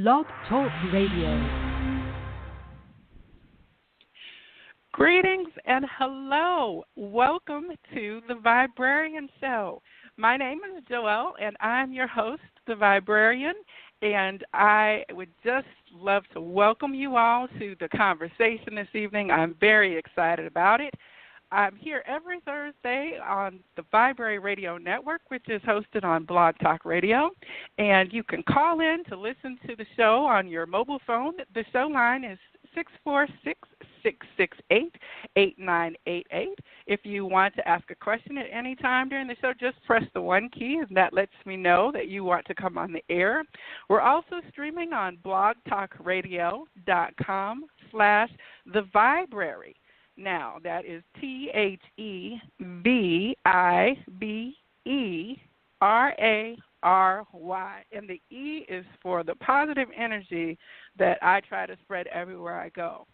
Blog Talk Radio. Greetings and hello. Welcome to the Viberarian Show. My name is Joelle, and I'm your host, the Viberarian, and I would just love to welcome you all to the conversation this evening. I'm very excited about it. I'm here every Thursday on the Viberarian Radio Network, which is hosted on Blog Talk Radio, and you can call in to listen to the show on your mobile phone. The show line is 646-668-8988. If you want to ask a question at any time during the show, just press the 1 key, and that lets me know that you want to come on the air. We're also streaming on blogtalkradio.com/thevibrary. Now, that is TheViberary, and the E is for the positive energy that I try to spread everywhere I go.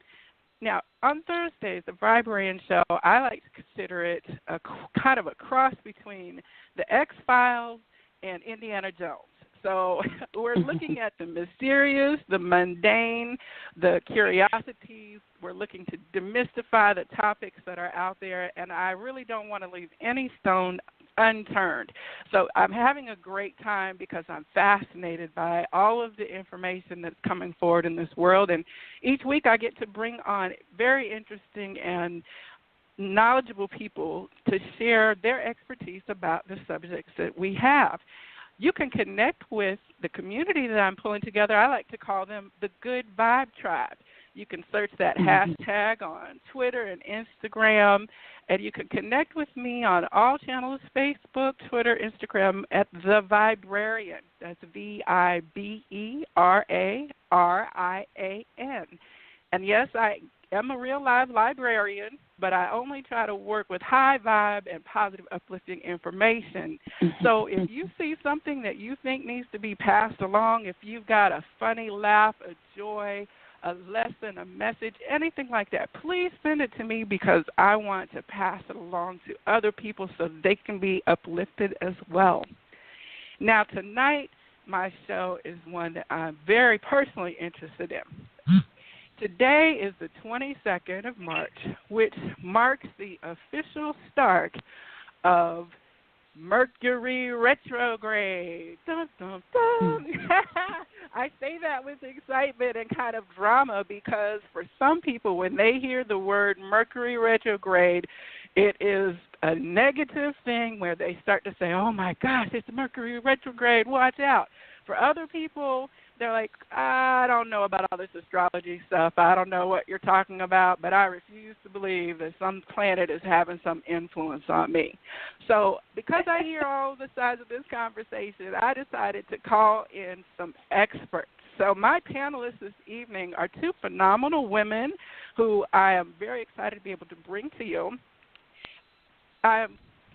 Now, on Thursdays, the Viberarian Show, I like to consider it a kind of a cross between the X-Files and Indiana Jones. So we're looking at the mysterious, the mundane, the curiosities. We're looking to demystify the topics that are out there, and I really don't want to leave any stone unturned. So I'm having a great time because I'm fascinated by all of the information that's coming forward in this world, and each week I get to bring on very interesting and knowledgeable people to share their expertise about the subjects that we have. You can connect with the community that I'm pulling together. I like to call them the Good Vibe Tribe. You can search that hashtag on Twitter and Instagram, and you can connect with me on all channels, Facebook, Twitter, Instagram, at The Viberarian. That's Viberarian. And yes, I am a real live librarian, but I only try to work with high vibe and positive, uplifting information. So if you see something that you think needs to be passed along, if you've got a funny laugh, a joy, a lesson, a message, anything like that, please send it to me because I want to pass it along to other people so they can be uplifted as well. Now, tonight, my show is one that I'm very personally interested in. Today is the 22nd of March, which marks the official start of Mercury Retrograde. Dun, dun, dun. I say that with excitement and kind of drama because for some people, when they hear the word Mercury Retrograde, it is a negative thing where they start to say, oh, my gosh, it's Mercury Retrograde, watch out. For other people, they're like, I don't know about all this astrology stuff. I don't know what you're talking about, but I refuse to believe that some planet is having some influence on me. So because I hear all the sides of this conversation, I decided to call in some experts. So my panelists this evening are two phenomenal women who I am very excited to be able to bring to you. I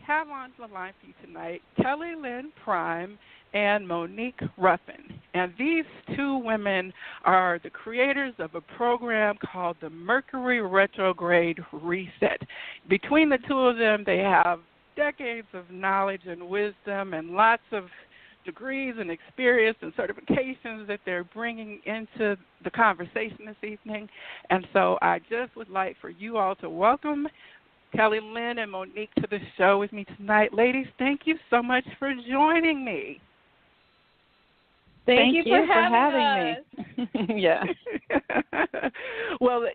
have on the line for you tonight Lynn Prime and Monique Ruffin. And these two women are the creators of a program called the Mercury Retrograde Reset. Between the two of them, they have decades of knowledge and wisdom and lots of degrees and experience and certifications that they're bringing into the conversation this evening. And so I just would like for you all to welcome Lynn and Monique to the show with me tonight. Ladies, thank you so much for joining me. Thank you for having me. Yeah. Well,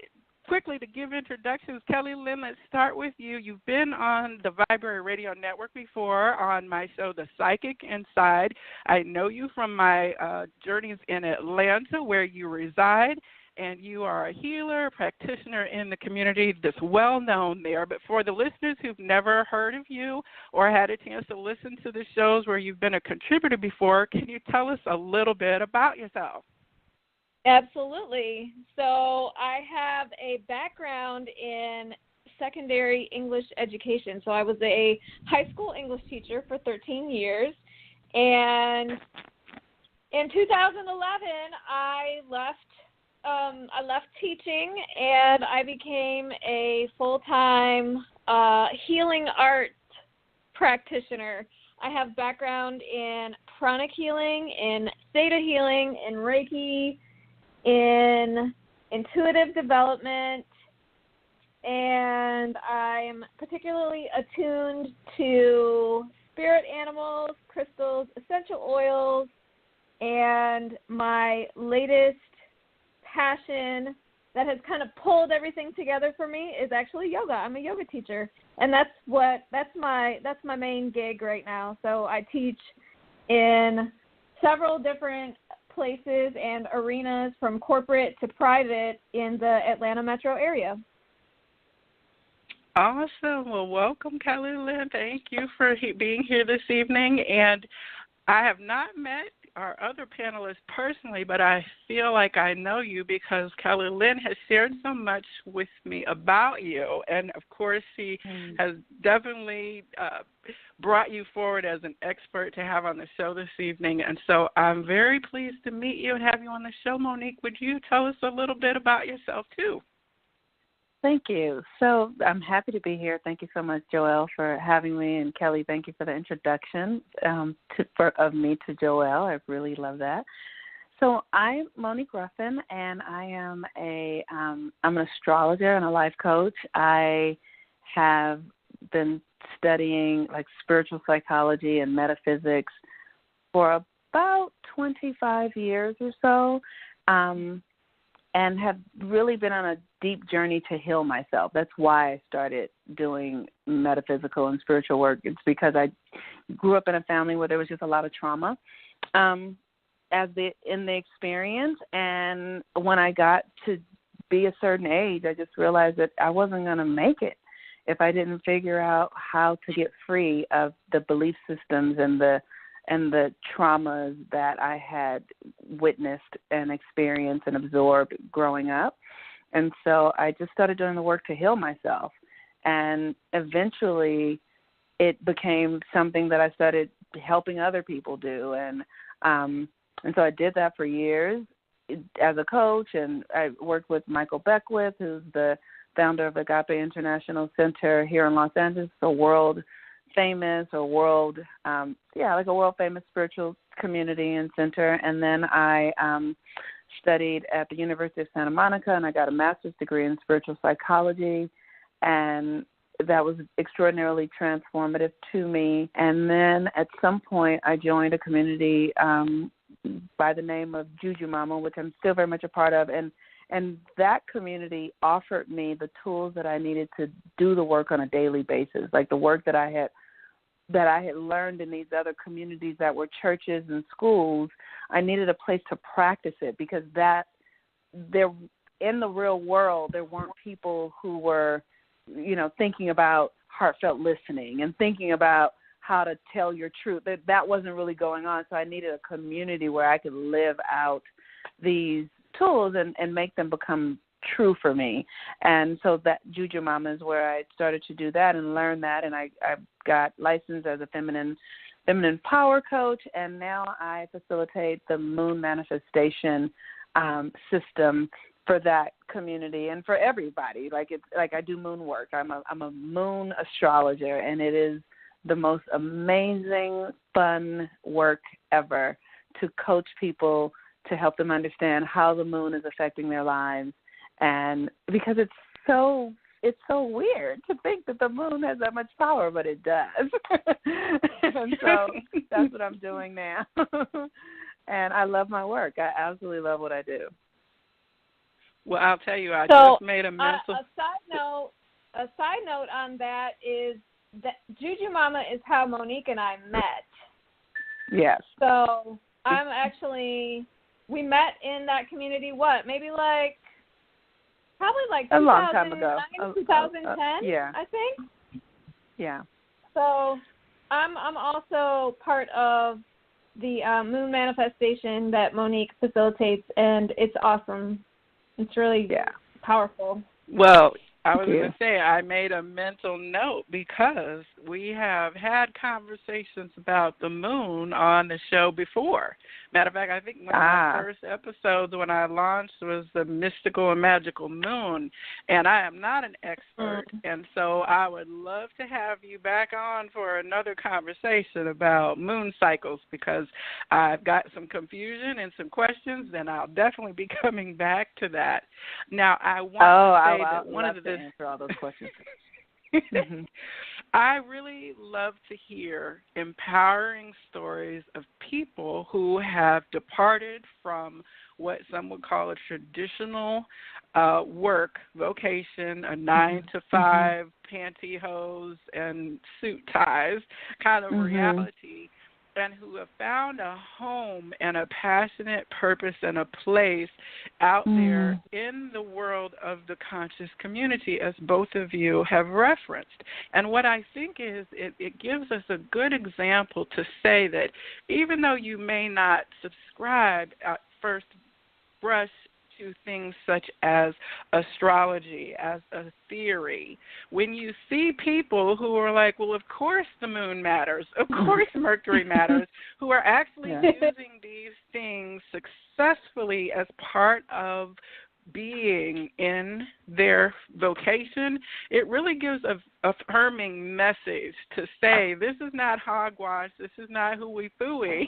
quickly to give introductions, Lynn, let's start with you. You've been on the Viberarian Radio Network before on my show, The Psychic Inside. I know you from my journeys in Atlanta where you reside, and you are a healer, practitioner in the community that's well known there. But for the listeners who've never heard of you or had a chance to listen to the shows where you've been a contributor before, can you tell us a little bit about yourself? Absolutely. So I have a background in secondary English education. So I was a high school English teacher for 13 years. And in 2011, I left teaching, and I became a full-time healing art practitioner. I have background in pranic healing, in theta healing, in Reiki, in intuitive development, and I'm particularly attuned to spirit animals, crystals, essential oils, and my latest passion that has kind of pulled everything together for me is actually yoga. I'm a yoga teacher, and that's my main gig right now. So I teach in several different places and arenas, from corporate to private, in the Atlanta metro area. Awesome. Well, welcome, Kelly Lynn. Thank you for being here this evening. And I have not met our other panelists personally, but I feel like I know you because Kelly Lynn has shared so much with me about you. And, of course, she has definitely brought you forward as an expert to have on the show this evening. And so I'm very pleased to meet you and have you on the show. Monique, would you tell us a little bit about yourself, too? Thank you. So I'm happy to be here. Thank you so much, Joelle, for having me. And Kelly, thank you for the introduction of me to Joelle. I really love that. So I'm Monique Ruffin, and I am I'm an astrologer and a life coach. I have been studying like spiritual psychology and metaphysics for about 25 years or so. And have really been on a deep journey to heal myself. That's why I started doing metaphysical and spiritual work. It's because I grew up in a family where there was just a lot of trauma in the experience. And when I got to be a certain age, I just realized that I wasn't going to make it if I didn't figure out how to get free of the belief systems and the traumas that I had witnessed and experienced and absorbed growing up. And so I just started doing the work to heal myself. And eventually it became something that I started helping other people do. And so I did that for years as a coach, and I worked with Michael Beckwith, who's the founder of Agape International Center here in Los Angeles, a world famous spiritual community and center. And then I studied at the University of Santa Monica, and I got a master's degree in spiritual psychology, and that was extraordinarily transformative to me. And then at some point I joined a community by the name of Juju Mama, which I'm still very much a part of, and that community offered me the tools that I needed to do the work on a daily basis, like the work that I had learned in these other communities that were churches and schools. I needed a place to practice it because in the real world, there weren't people who were, thinking about heartfelt listening and thinking about how to tell your truth. That wasn't really going on. So I needed a community where I could live out these tools and make them become true for me. And so that Juju Mama is where I started to do that and learn that. And I got licensed as a feminine power coach, and now I facilitate the moon manifestation system for that community and for everybody. I do moon work. I'm a moon astrologer, and it is the most amazing, fun work ever to coach people, to help them understand how the moon is affecting their lives. And because it's so weird to think that the moon has that much power, but it does. And so that's what I'm doing now. And I love my work. I absolutely love what I do. Well, I'll tell you, I just made a mental... A side note on that is that Juju Mama is how Monique and I met. Yes. So we met in that community, probably a long time ago. 2010, yeah. I think. Yeah. So I'm also part of the moon manifestation that Monique facilitates, and it's awesome. It's really powerful. Well, I was going to say, I made a mental note because we have had conversations about the moon on the show before. Matter of fact, I think one of my first episodes when I launched was the mystical and magical moon, and I am not an expert, and so I would love to have you back on for another conversation about moon cycles because I've got some confusion and some questions, and I'll definitely be coming back to that. Now, I want to say that one of the answer all those questions. I really love to hear empowering stories of people who have departed from what some would call a traditional work vocation, a 9-to-5 pantyhose and suit ties kind of reality, and who have found a home and a passionate purpose and a place out there in the world of the conscious community, as both of you have referenced. And what I think is it gives us a good example to say that even though you may not subscribe at first brush to things such as astrology, as a theory, when you see people who are like, well, of course the moon matters, of course Mercury matters, who are actually using these things successfully as part of being in their vocation, it really gives a affirming message to say this is not hogwash, this is not hooey-fooey.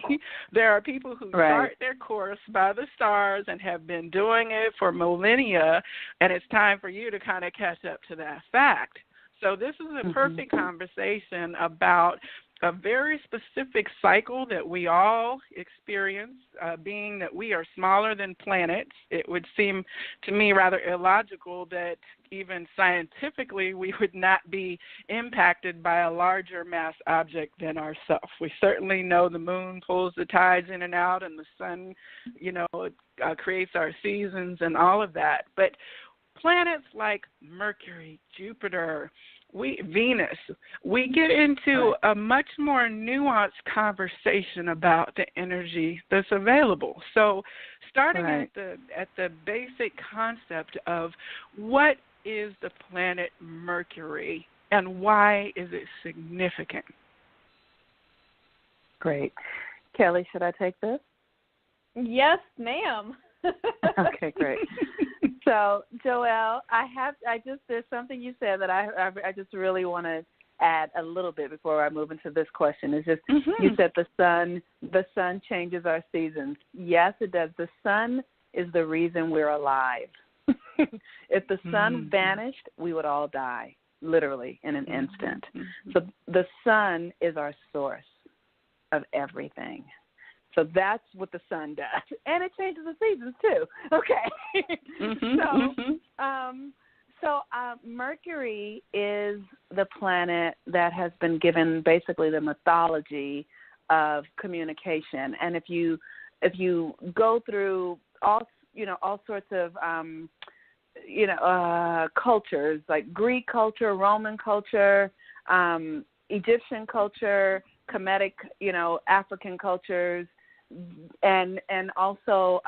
There are people who start their course by the stars and have been doing it for millennia, and it's time for you to kind of catch up to that fact. So this is a perfect conversation about a very specific cycle that we all experience, being that we are smaller than planets. It would seem to me rather illogical that even scientifically we would not be impacted by a larger mass object than ourselves. We certainly know the moon pulls the tides in and out, and the sun, creates our seasons and all of that. But planets like Mercury, Jupiter, Venus, we get into a much more nuanced conversation about the energy that's available. So starting at the basic concept of what is the planet Mercury and why is it significant? Great. Kelly, should I take this? Yes, ma'am. Okay, great. So, Joelle, there's something you said that I just really want to add a little bit before I move into this question. It's just you said the sun changes our seasons. Yes, it does. The sun is the reason we're alive. If the sun vanished, we would all die, literally in an instant. So the sun is our source of everything. So that's what the sun does. And it changes the seasons, too. Okay. So Mercury is the planet that has been given basically the mythology of communication. And if you go through all sorts of, cultures, like Greek culture, Roman culture, Egyptian culture, Kemetic, African cultures, and also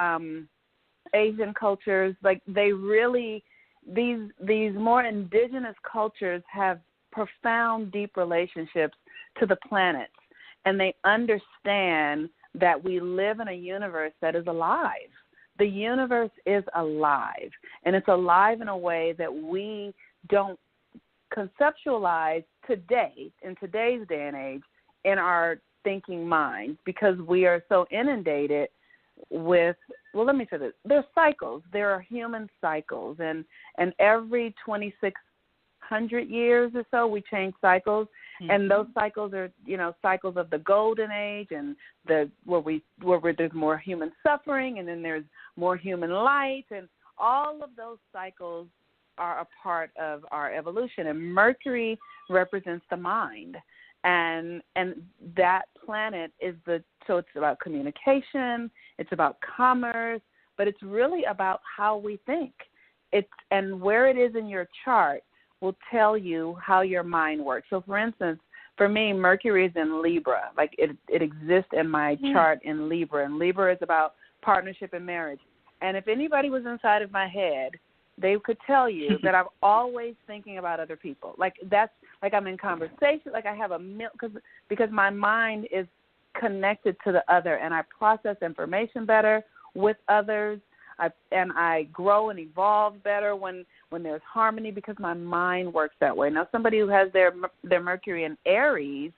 Asian cultures, like they really, these more indigenous cultures have profound, deep relationships to the planets, and they understand that we live in a universe that is alive. The universe is alive, and it's alive in a way that we don't conceptualize today, in today's day and age, in our thinking mind, because we are so inundated with, let me say this, there are cycles. There are human cycles, and every 2,600 years or so we change cycles, and those cycles are, cycles of the golden age, and where there's more human suffering, and then there's more human light, and all of those cycles are a part of our evolution, and Mercury represents the mind. And that planet so it's about communication, it's about commerce, but it's really about how we think. And where it is in your chart will tell you how your mind works. So, for instance, for me, Mercury is in Libra. Like it exists in my chart in Libra, and Libra is about partnership and marriage. And if anybody was inside of my head they could tell you that I'm always thinking about other people. Like that's like I'm in conversation, like I have because my mind is connected to the other, and I process information better with others. I grow and evolve better when there's harmony, because my mind works that way. Now, somebody who has their Mercury in Aries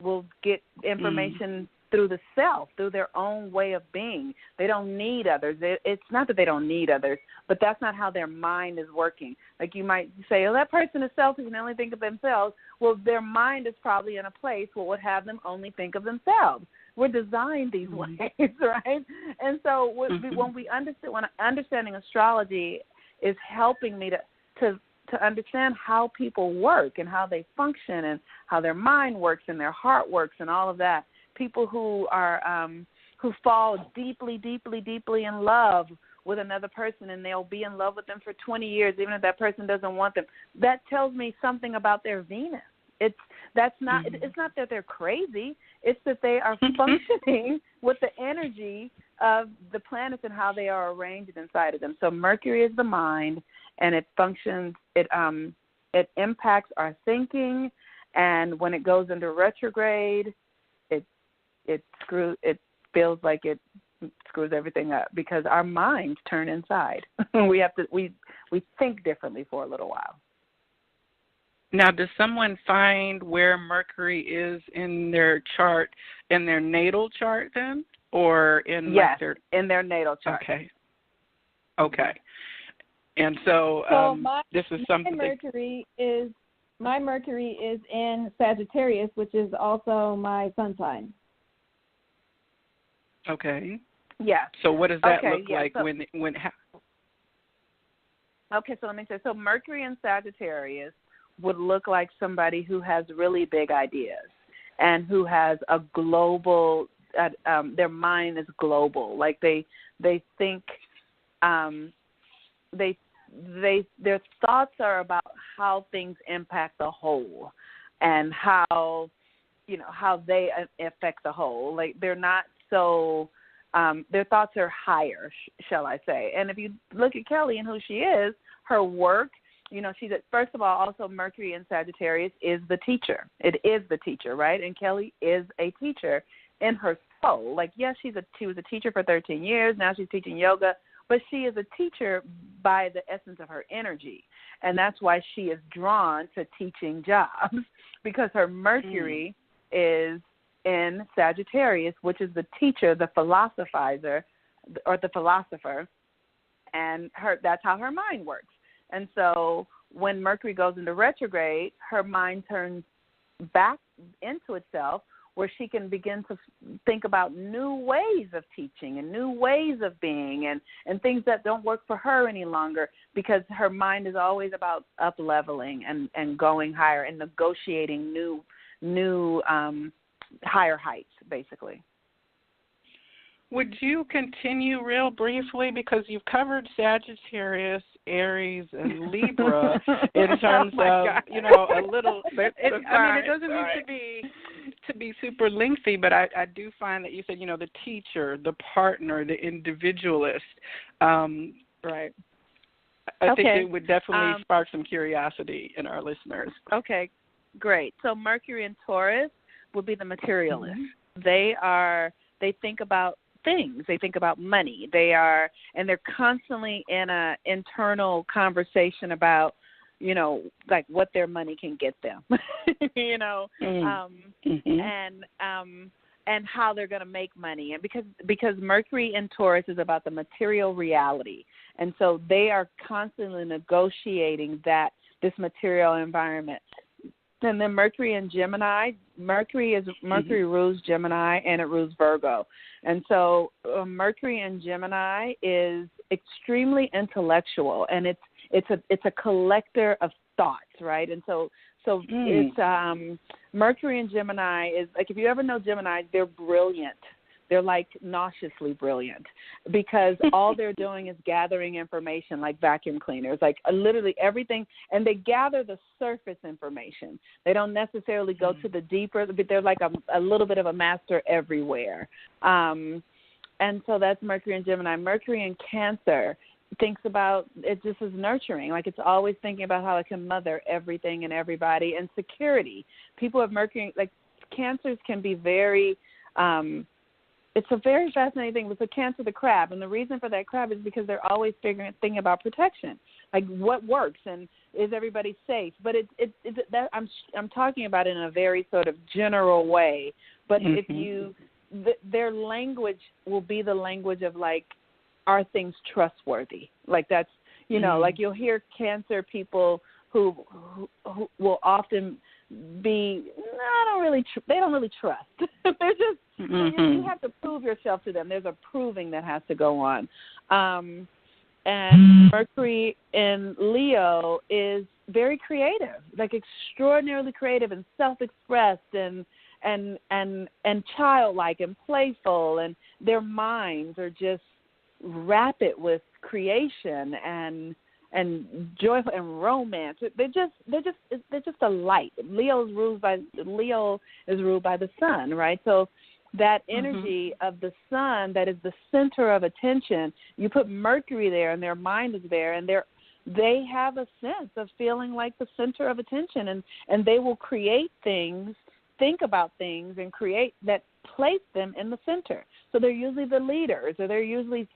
will get information through the self, through their own way of being. They don't need others. It's not that they don't need others, but that's not how their mind is working. Like you might say, oh, that person is selfish and they only think of themselves. Well, their mind is probably in a place where would have them only think of themselves. We're designed these ways, right? And so when understanding astrology is helping me to understand how people work and how they function and how their mind works and their heart works and all of that. People who are who fall deeply, deeply, deeply in love with another person, and they'll be in love with them for 20 years, even if that person doesn't want them. That tells me something about their Venus. It's not that they're crazy. It's that they are functioning with the energy of the planets and how they are arranged inside of them. So Mercury is the mind, and it functions. It impacts our thinking, and when it goes into retrograde, it feels like it screws everything up because our minds turn inside. we think differently for a little while. Now, does someone find where Mercury is in their chart, in their natal chart then? Or in in their natal chart. Okay. And so this is something. My Mercury is in Sagittarius, which is also my sun sign. Okay. Yeah. So what does that look like when Okay, so let me say. So Mercury in Sagittarius would look like somebody who has really big ideas and who has a global. Their mind is global. Like they think. Their thoughts are about how things impact the whole, and how they affect the whole. Like they're not so. Their thoughts are higher, shall I say? And if you look at Kelly and who she is, her work. She's first of all, also Mercury in Sagittarius is the teacher. It is the teacher, right? And Kelly is a teacher in her soul. Like, yes, she was a teacher for 13 years. Now she's teaching yoga, but she is a teacher by the essence of her energy. And that's why she is drawn to teaching jobs, because her Mercury is in Sagittarius, which is the teacher, the philosophizer, or the philosopher, and that's how her mind works. And so when Mercury goes into retrograde, her mind turns back into itself, where she can begin to think about new ways of teaching and new ways of being and things that don't work for her any longer, because her mind is always about up-leveling and going higher and negotiating new higher heights, basically. Would you continue real briefly, because you've covered Sagittarius, Aries, and Libra in terms of, a little. It doesn't need to be super lengthy, but I do find that you said, the teacher, the partner, the individualist. Right. I think it would definitely spark some curiosity in our listeners. Okay, great. So Mercury in Taurus would be the materialist. Mm-hmm. They think about things. They think about money. They're constantly in an internal conversation about, like what their money can get them, and how they're going to make money. And because Mercury in Taurus is about the material reality. And so they are constantly negotiating this material environment. And then Mercury in Gemini, Mercury rules Gemini, and it rules Virgo. And so Mercury in Gemini is extremely intellectual, and it's a collector of thoughts, right? And so it's Mercury in Gemini is like, if you ever know Gemini, they're brilliant. They're like nauseously brilliant, because all they're doing is gathering information like vacuum cleaners, like literally everything. And they gather the surface information. They don't necessarily go to the deeper, but they're like a little bit of a master everywhere. And so that's Mercury in Gemini. Mercury in Cancer. thinks about it just as nurturing. Like it's always thinking about how it can mother everything and everybody, and security. People have Mercury, like Cancers can be very, it's a very fascinating thing with the Cancer, the crab. And the reason for that crab is because they're always thinking about protection, like what works and is everybody safe. But I'm talking about it in a very sort of general way. But if you, their language will be the language of like, are things trustworthy? Like that's, you know, like you'll hear Cancer people who will often be, they don't really trust. They're just, you have to prove yourself to them. There's a proving that has to go on. And Mercury in Leo is very creative, like extraordinarily creative and self-expressed and childlike and playful, and their minds are just rapid with creation and joyful and romance. They're just a light. Leo is ruled by the sun, right? So that energy of the sun, that is the center of attention, you put Mercury there and their mind is there, and they have a sense of feeling like the center of attention, and they will create things, think about things, and create that place them in the center. So they're usually the leaders, or they're usually,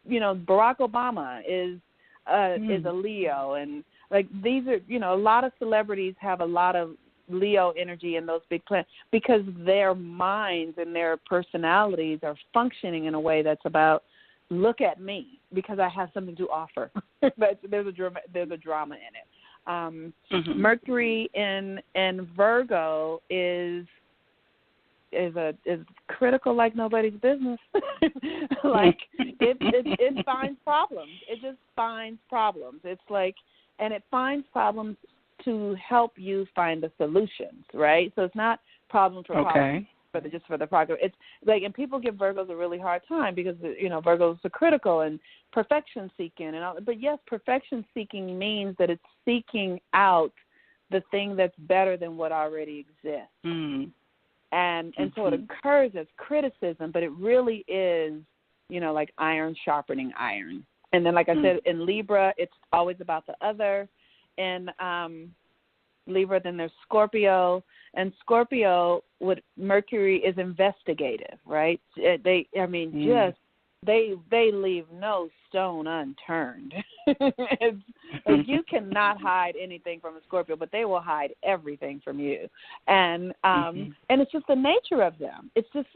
you know, Barack Obama is a Leo, and like these are, you know, a lot of celebrities have a lot of Leo energy in those big planets because their minds and their personalities are functioning in a way that's about, look at me because I have something to offer. But there's a drama in it. Mercury in Virgo is critical like nobody's business. Like it finds problems. It just finds problems. It's like, and it finds problems to help you find the solutions, right? So it's not problems for problems, but just for the progress. It's like, and people give Virgos a really hard time because, you know, Virgos are critical and perfection seeking and all. But yes, perfection seeking means that it's seeking out the thing that's better than what already exists. And so it occurs as criticism, but it really is, you know, like iron sharpening iron. And then, like I said, in Libra, it's always about the other. In Libra, then there's Scorpio. And Scorpio, with Mercury, is investigative, right? They leave no stone unturned. It's, like, you cannot hide anything from a Scorpio, but they will hide everything from you. And it's just the nature of them. It's just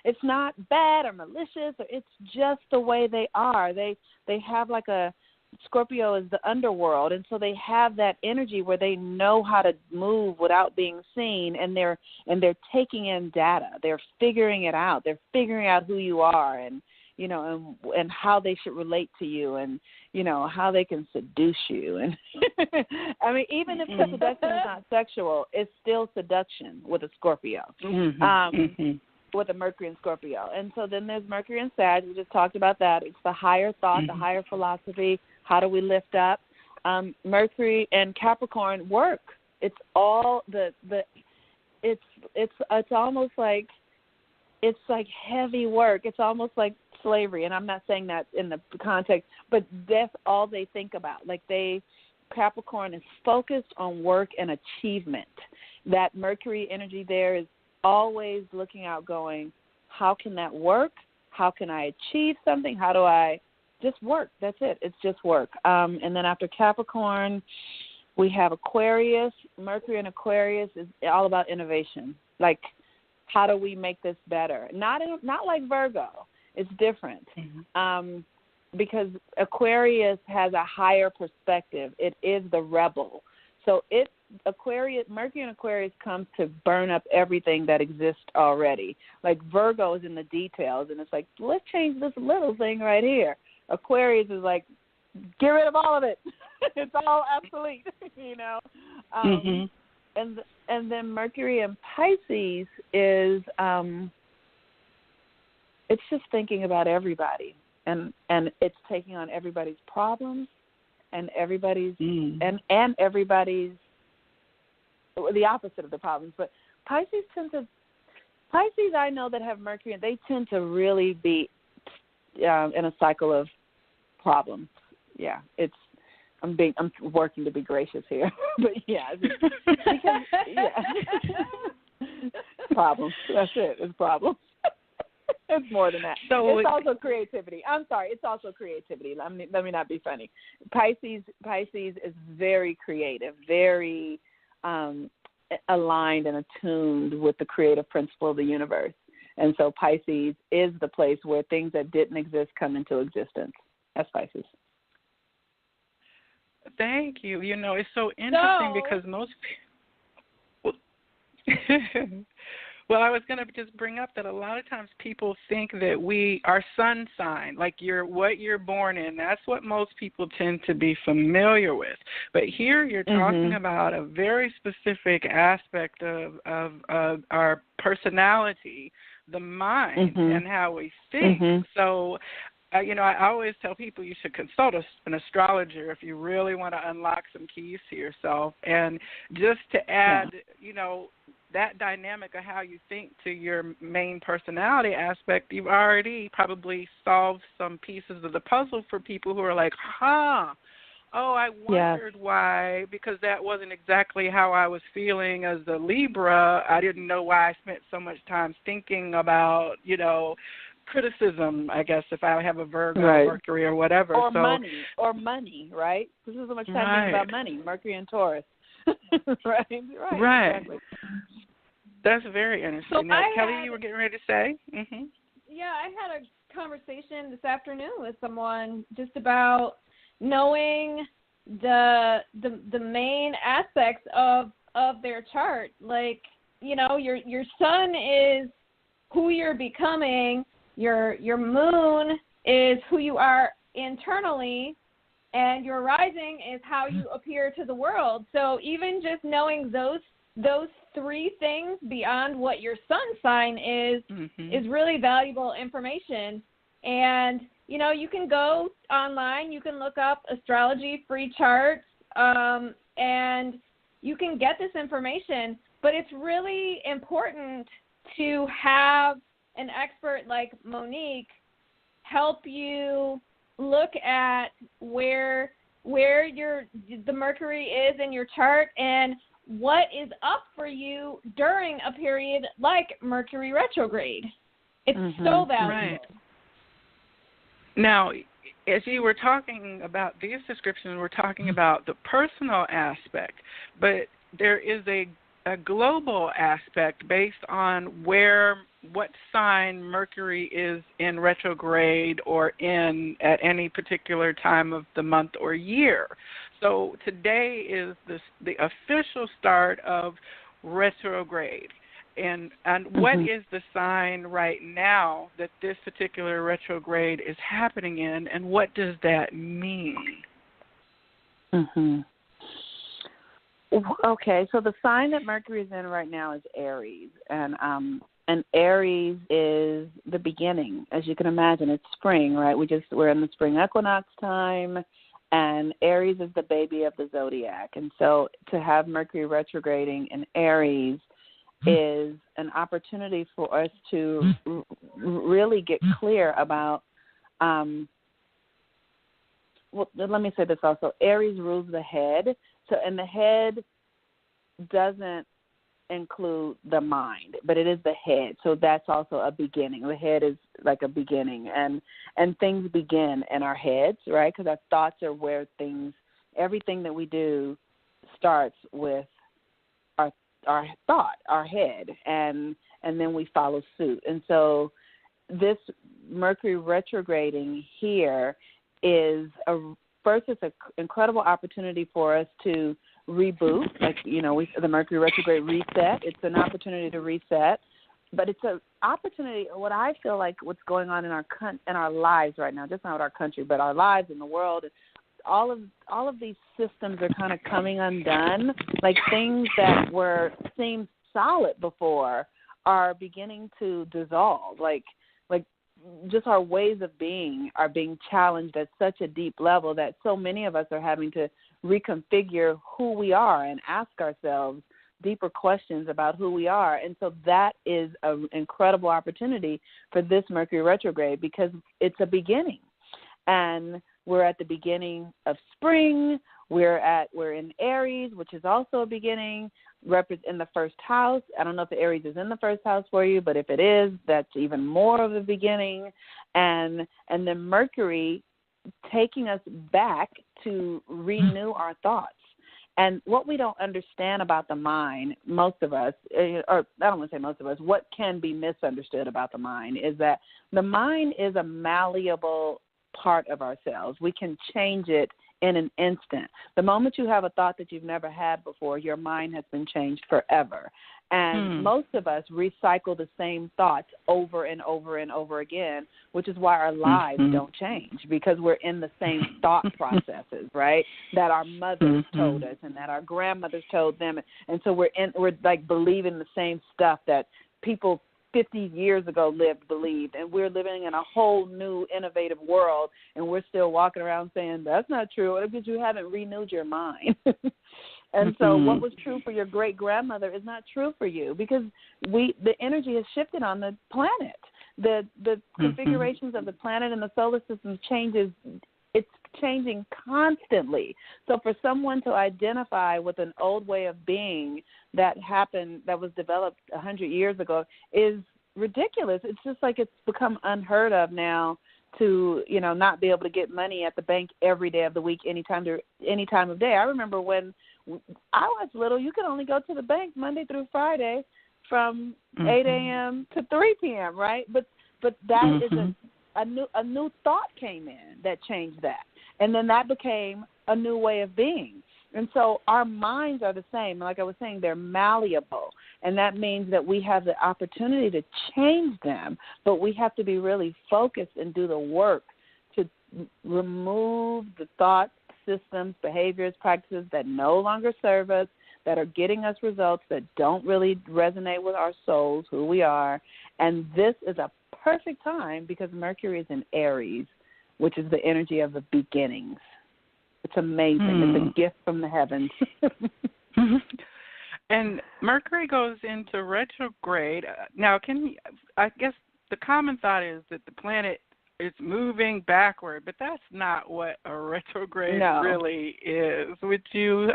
it's not bad or malicious, or it's just the way they are. They have like a Scorpio is the underworld, and so they have that energy where they know how to move without being seen, and they're taking in data. They're figuring it out. They're figuring out who you are, and you know, and how they should relate to you, and you know how they can seduce you. And I mean, even if the seduction is not sexual, it's still seduction with a Scorpio, with a Mercury and Scorpio. And so then there's Mercury and Sag. We just talked about that. It's the higher thought, the higher philosophy. How do we lift up? Mercury and Capricorn work. It's all it's almost like, it's like heavy work. It's almost like slavery. And I'm not saying that in the context, but that's all they think about. Like Capricorn is focused on work and achievement. That Mercury energy there is always looking out, going, how can that work? How can I achieve something? How do I just work? That's it. It's just work. And then after Capricorn, we have Aquarius. Mercury in Aquarius is all about innovation. Like, how do we make this better? Not like Virgo. It's different. Because Aquarius has a higher perspective. It is the rebel. So Mercury in Aquarius comes to burn up everything that exists already. Like Virgo is in the details, and it's like, let's change this little thing right here. Aquarius is like, get rid of all of it. It's all obsolete, you know. And then Mercury in Pisces is it's just thinking about everybody, and it's taking on everybody's problems and everybody's and everybody's the opposite of the problems. But Pisces I know that have Mercury, and they tend to really be in a cycle of problems. I'm working to be gracious here, but because problems. That's it. It's problems. It's more than that. So it's also creativity. I'm sorry. It's also creativity. Let me not be funny. Pisces is very creative, very aligned and attuned with the creative principle of the universe. And so Pisces is the place where things that didn't exist come into existence. That's Pisces. Thank you. You know, it's so interesting because most people... Well, I was going to just bring up that a lot of times people think that our sun sign, like what you're born in, that's what most people tend to be familiar with. But here you're talking about a very specific aspect of our personality, the mind, and how we think. So, I always tell people you should consult an astrologer if you really want to unlock some keys to yourself. And just to add, that dynamic of how you think to your main personality aspect, you've already probably solved some pieces of the puzzle for people who are like, I wondered why, because that wasn't exactly how I was feeling as a Libra. I didn't know why I spent so much time thinking about, criticism, I guess, if I have a Virgo, Mercury, or whatever. Or money, right? This is so much time thinking about money, Mercury and Taurus. Right. Exactly. That's very interesting. So now, Kelly, you were getting ready to say? Mm-hmm. Yeah, I had a conversation this afternoon with someone just about knowing the main aspects of their chart. Like, your sun is who you're becoming. Your moon is who you are internally, and your rising is how you appear to the world. So even just knowing those three things beyond what your sun sign is really valuable information. And, you can go online, you can look up astrology free charts, and you can get this information. But it's really important to have an expert like Monique help you look at where the Mercury is in your chart and what is up for you during a period like Mercury Retrograde. It's so valuable. Right. Now, as you were talking about these descriptions, we're talking about the personal aspect, but there is a global aspect based on what sign Mercury is in retrograde or at any particular time of the month or year. So today is the official start of retrograde. And what is the sign right now that this particular retrograde is happening in, and what does that mean? Okay, so the sign that Mercury is in right now is Aries, and Aries is the beginning. As you can imagine, it's spring, right? We're in the spring equinox time, and Aries is the baby of the zodiac. And so to have Mercury retrograding in Aries is an opportunity for us to really get clear about. Let me say this also. Aries rules the head. So, and the head doesn't include the mind, but it is the head. So that's also a beginning. The head is like a beginning, and things begin in our heads, right? Because our thoughts are where everything that we do starts with our thought, our head, and then we follow suit. And so this Mercury retrograding here is it's an incredible opportunity for us to reboot. Like, the Mercury retrograde reset. It's an opportunity to reset, but it's an opportunity. What I feel like what's going on in our lives right now, just not our country, but our lives in the world, all of these systems are kind of coming undone. Like things that seemed solid before are beginning to dissolve. Like just our ways of being are being challenged at such a deep level that so many of us are having to reconfigure who we are and ask ourselves deeper questions about who we are. And so that is an incredible opportunity for this Mercury retrograde because it's a beginning. And we're at the beginning of spring. We're in Aries, which is also a beginning, in the first house. I don't know if the Aries is in the first house for you, but if it is, that's even more of a beginning. And then Mercury taking us back to renew our thoughts. And what we don't understand about the mind, most of us, or I don't want to say most of us, what can be misunderstood about the mind is that the mind is a malleable part of ourselves. We can change it in an instant. The moment you have a thought that you've never had before, your mind has been changed forever. And most of us recycle the same thoughts over and over and over again, which is why our lives don't change, because we're in the same thought processes, right, that our mothers told us and that our grandmothers told them. And so we're like believing the same stuff that people 50 years ago believed, and we're living in a whole new innovative world, and we're still walking around saying, that's not true, because you haven't renewed your mind. And so what was true for your great-grandmother is not true for you, because the energy has shifted on the planet. The configurations of the planet and the solar system changes. It's changing constantly. So for someone to identify with an old way of being that happened, that was developed 100 years ago, is ridiculous. It's just like it's become unheard of now to, not be able to get money at the bank every day of the week, any time of day. I remember when I was little, you could only go to the bank Monday through Friday from 8 a.m. to 3 p.m., right? But that is a new thought came in that changed that. And then that became a new way of being. And so our minds are the same. Like I was saying, they're malleable. And that means that we have the opportunity to change them, but we have to be really focused and do the work to remove the thoughts, systems, behaviors, practices that no longer serve us, that are getting us results that don't really resonate with our souls, who we are. And this is a perfect time because Mercury is in Aries, which is the energy of the beginnings. It's amazing. It's a gift from the heavens. And Mercury goes into retrograde. Now, I guess the common thought is that the planet is moving backward, but that's not what a retrograde really is. Would you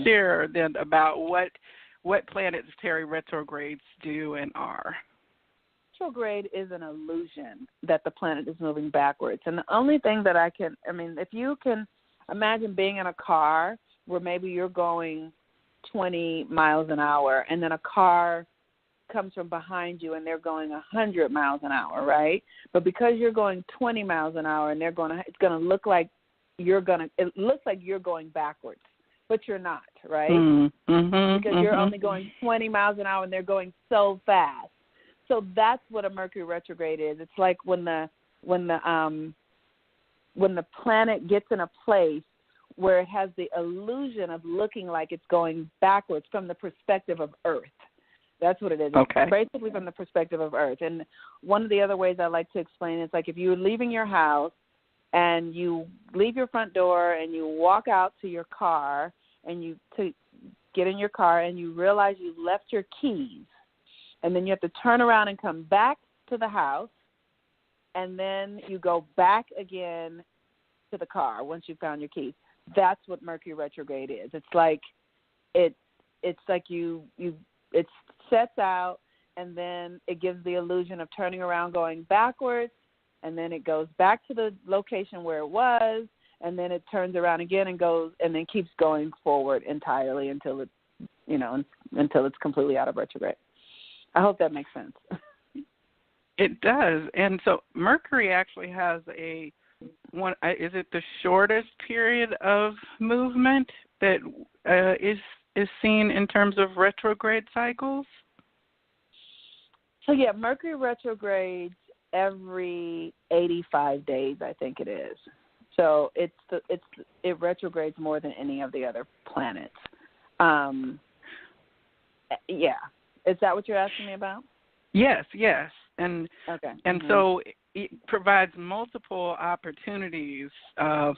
share then about what planetary retrogrades do and are? Retrograde is an illusion that the planet is moving backwards. And the only thing that if you can imagine being in a car where maybe you're going 20 miles an hour and then a car comes from behind you and they're going 100 miles an hour, right? But because you're going 20 miles an hour and it's going to look like it looks like you're going backwards, but you're not, right? Because you're only going 20 miles an hour and they're going so fast. So that's what a Mercury retrograde is. It's like when the planet gets in a place where it has the illusion of looking like it's going backwards from the perspective of Earth. That's what it is. Okay. It's basically from the perspective of Earth. And one of the other ways I like to explain it is like if you're leaving your house and you leave your front door and you walk out to your car and you get in your car and you realize you left your keys, and then you have to turn around and come back to the house, and then you go back again to the car once you found your keys. That's what Mercury retrograde is. It's like it sets out, and then it gives the illusion of turning around, going backwards, and then it goes back to the location where it was, and then it turns around again and goes, and then keeps going forward entirely until it's completely out of retrograde. I hope that makes sense. It does. And so Mercury actually has is it the shortest period of movement that is seen in terms of retrograde cycles? So yeah, Mercury retrogrades every 85 days, I think it is. So it retrogrades more than any of the other planets. Yeah. Is that what you're asking me about? Yes. And okay. And so it provides multiple opportunities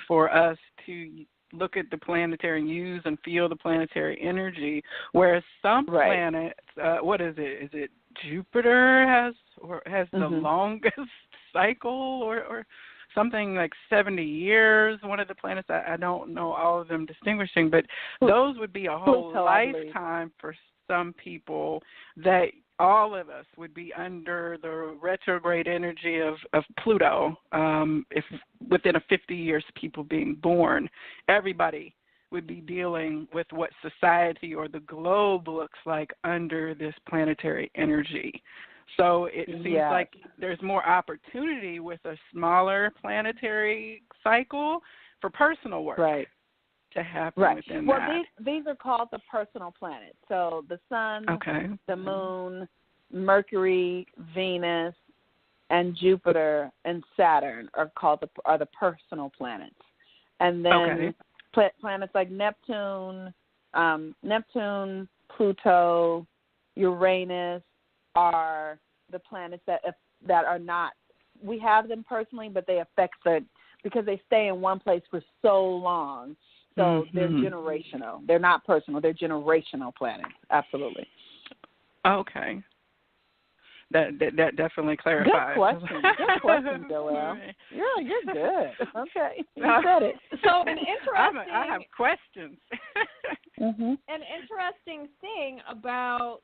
for us to look at the planetary and use and feel the planetary energy, whereas some planets, what is it? Is it Jupiter has the longest cycle or something like 70 years, one of the planets. I don't know all of them distinguishing, but those would be a whole lifetime for some people, that all of us would be under the retrograde energy of Pluto. If within a 50 years people being born, everybody would be dealing with what society or the globe looks like under this planetary energy. So it seems like there's more opportunity with a smaller planetary cycle for personal work to happen within that. Well, these are called the personal planets. So the sun, the moon, Mercury, Venus, and Jupiter and Saturn are the personal planets. And then planets like Neptune, Pluto, Uranus are the planets that are not. We have them personally, but they affect because they stay in one place for so long. So they're generational. They're not personal. They're generational planets. Absolutely. Okay. That definitely clarifies. Good question, Joelle. Yeah, you're good. Okay, you said it. So an interesting. I have questions. An interesting thing about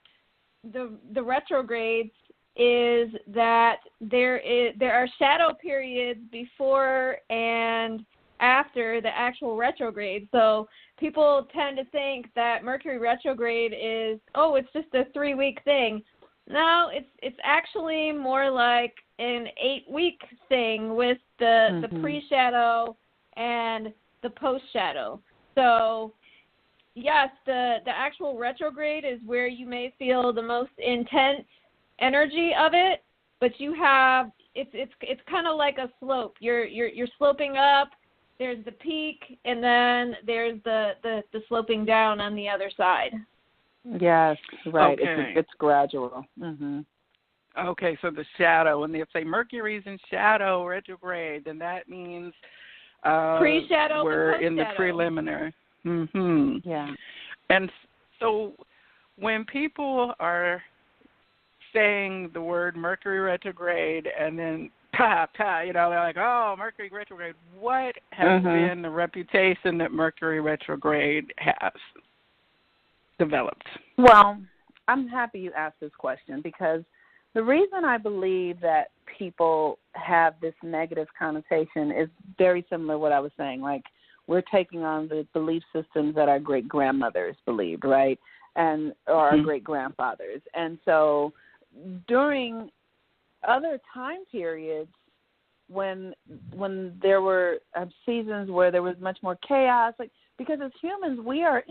the retrogrades is that there are shadow periods before and after the actual retrograde. So people tend to think that Mercury retrograde is, it's just a 3-week thing. No, it's actually more like an 8-week thing with the pre-shadow and the post-shadow. So, yes, the actual retrograde is where you may feel the most intense energy of it, but you have it's kind of like a slope. You're sloping up. There's the peak, and then there's the sloping down on the other side. Yes, right. Okay. It's gradual. Okay, so the shadow, when they say Mercury's in shadow retrograde, then that means pre-shadow. We're in the preliminary. Yeah. And so when people are saying the word Mercury retrograde and then they're like, oh, Mercury retrograde, what has been the reputation that Mercury retrograde has developed? Well, I'm happy you asked this question, because the reason I believe that people have this negative connotation is very similar to what I was saying. Like, we're taking on the belief systems that our great-grandmothers believed, right, or our great-grandfathers. And so during other time periods, when there were seasons where there was much more chaos, like, because as humans we're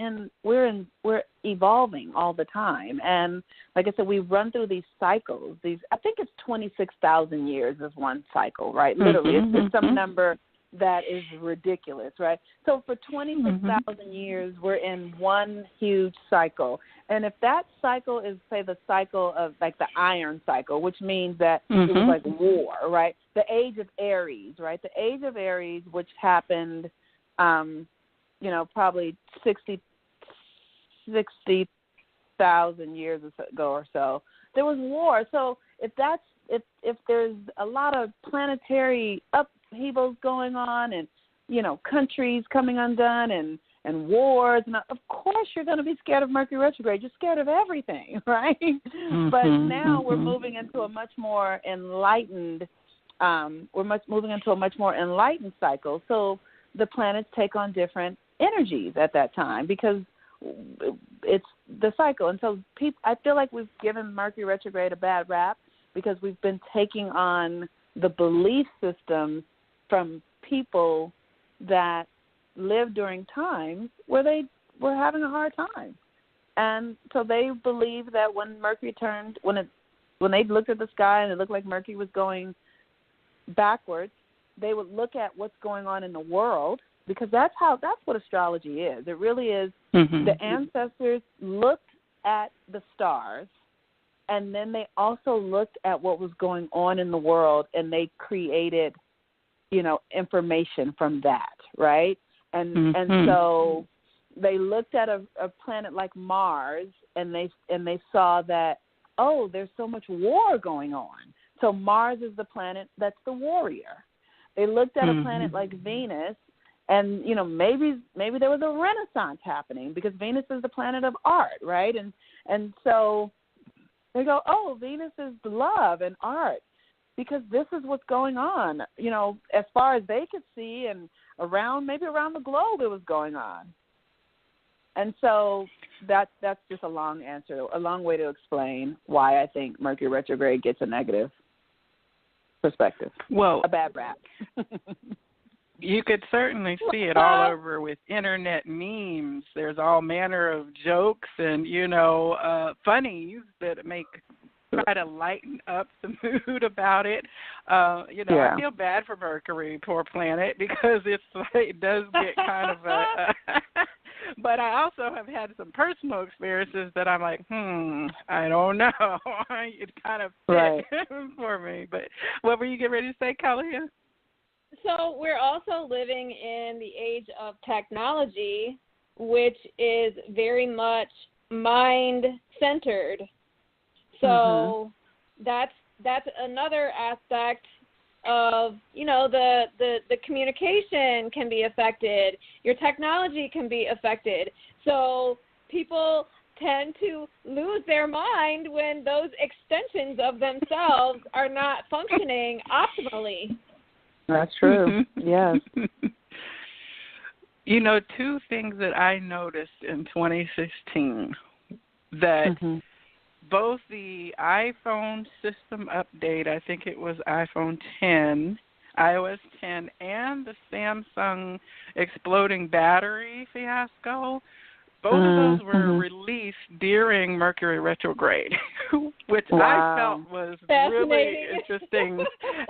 evolving all the time, and like I said, we run through these cycles. I think it's 26,000 years is one cycle, right? Literally, it's some number that is ridiculous, right? So for 26,000 years, we're in one huge cycle. And if that cycle is, say, the cycle of, like, the iron cycle, which means that it was like war, right? The age of Aries, right? The age of Aries, which happened, probably 60,000 years ago or so, there was war. So if there's a lot of planetary upheavals going on, and countries coming undone, and wars, and of course you're going to be scared of Mercury retrograde. You're scared of everything, right? But now we're moving into a much more enlightened cycle. So the planets take on different energies at that time, because it's the cycle. And so I feel like we've given Mercury retrograde a bad rap, because we've been taking on the belief systems from people that lived during times where they were having a hard time. And so they believed that when Mercury turned, when they looked at the sky and it looked like Mercury was going backwards, they would look at what's going on in the world, because that's what astrology is. It really is. The ancestors looked at the stars, and then they also looked at what was going on in the world, and they created, information from that, right? And so they looked at a planet like Mars, and they saw that, there's so much war going on. So Mars is the planet that's the warrior. They looked at a planet like Venus, and, you know, maybe there was a renaissance happening because Venus is the planet of art, right? And so they go, oh, Venus is love and art because this is what's going on, you know, as far as they could see, and maybe around the globe it was going on. And so that's just a long answer, a long way to explain why I think Mercury retrograde gets a negative perspective. Well, a bad rap. You could certainly see it all over with internet memes. There's all manner of jokes and, you know, funnies that try to lighten up the mood about it. You know, I feel bad for Mercury, poor planet, because it does get kind of a but I also have had some personal experiences that I'm like, I don't know. It kind of fit for me. But what were you getting ready to say, Kalia? So we're also living in the age of technology, which is very much mind-centered. So that's another aspect of, you know, the communication can be affected. Your technology can be affected. So people tend to lose their mind when those extensions of themselves are not functioning optimally. That's true. Yes. You know, two things that I noticed in 2016 that both the iPhone system update, I think it was iPhone 10, iOS 10, and the Samsung exploding battery fiasco, both of those were released during Mercury retrograde, which I felt was really interesting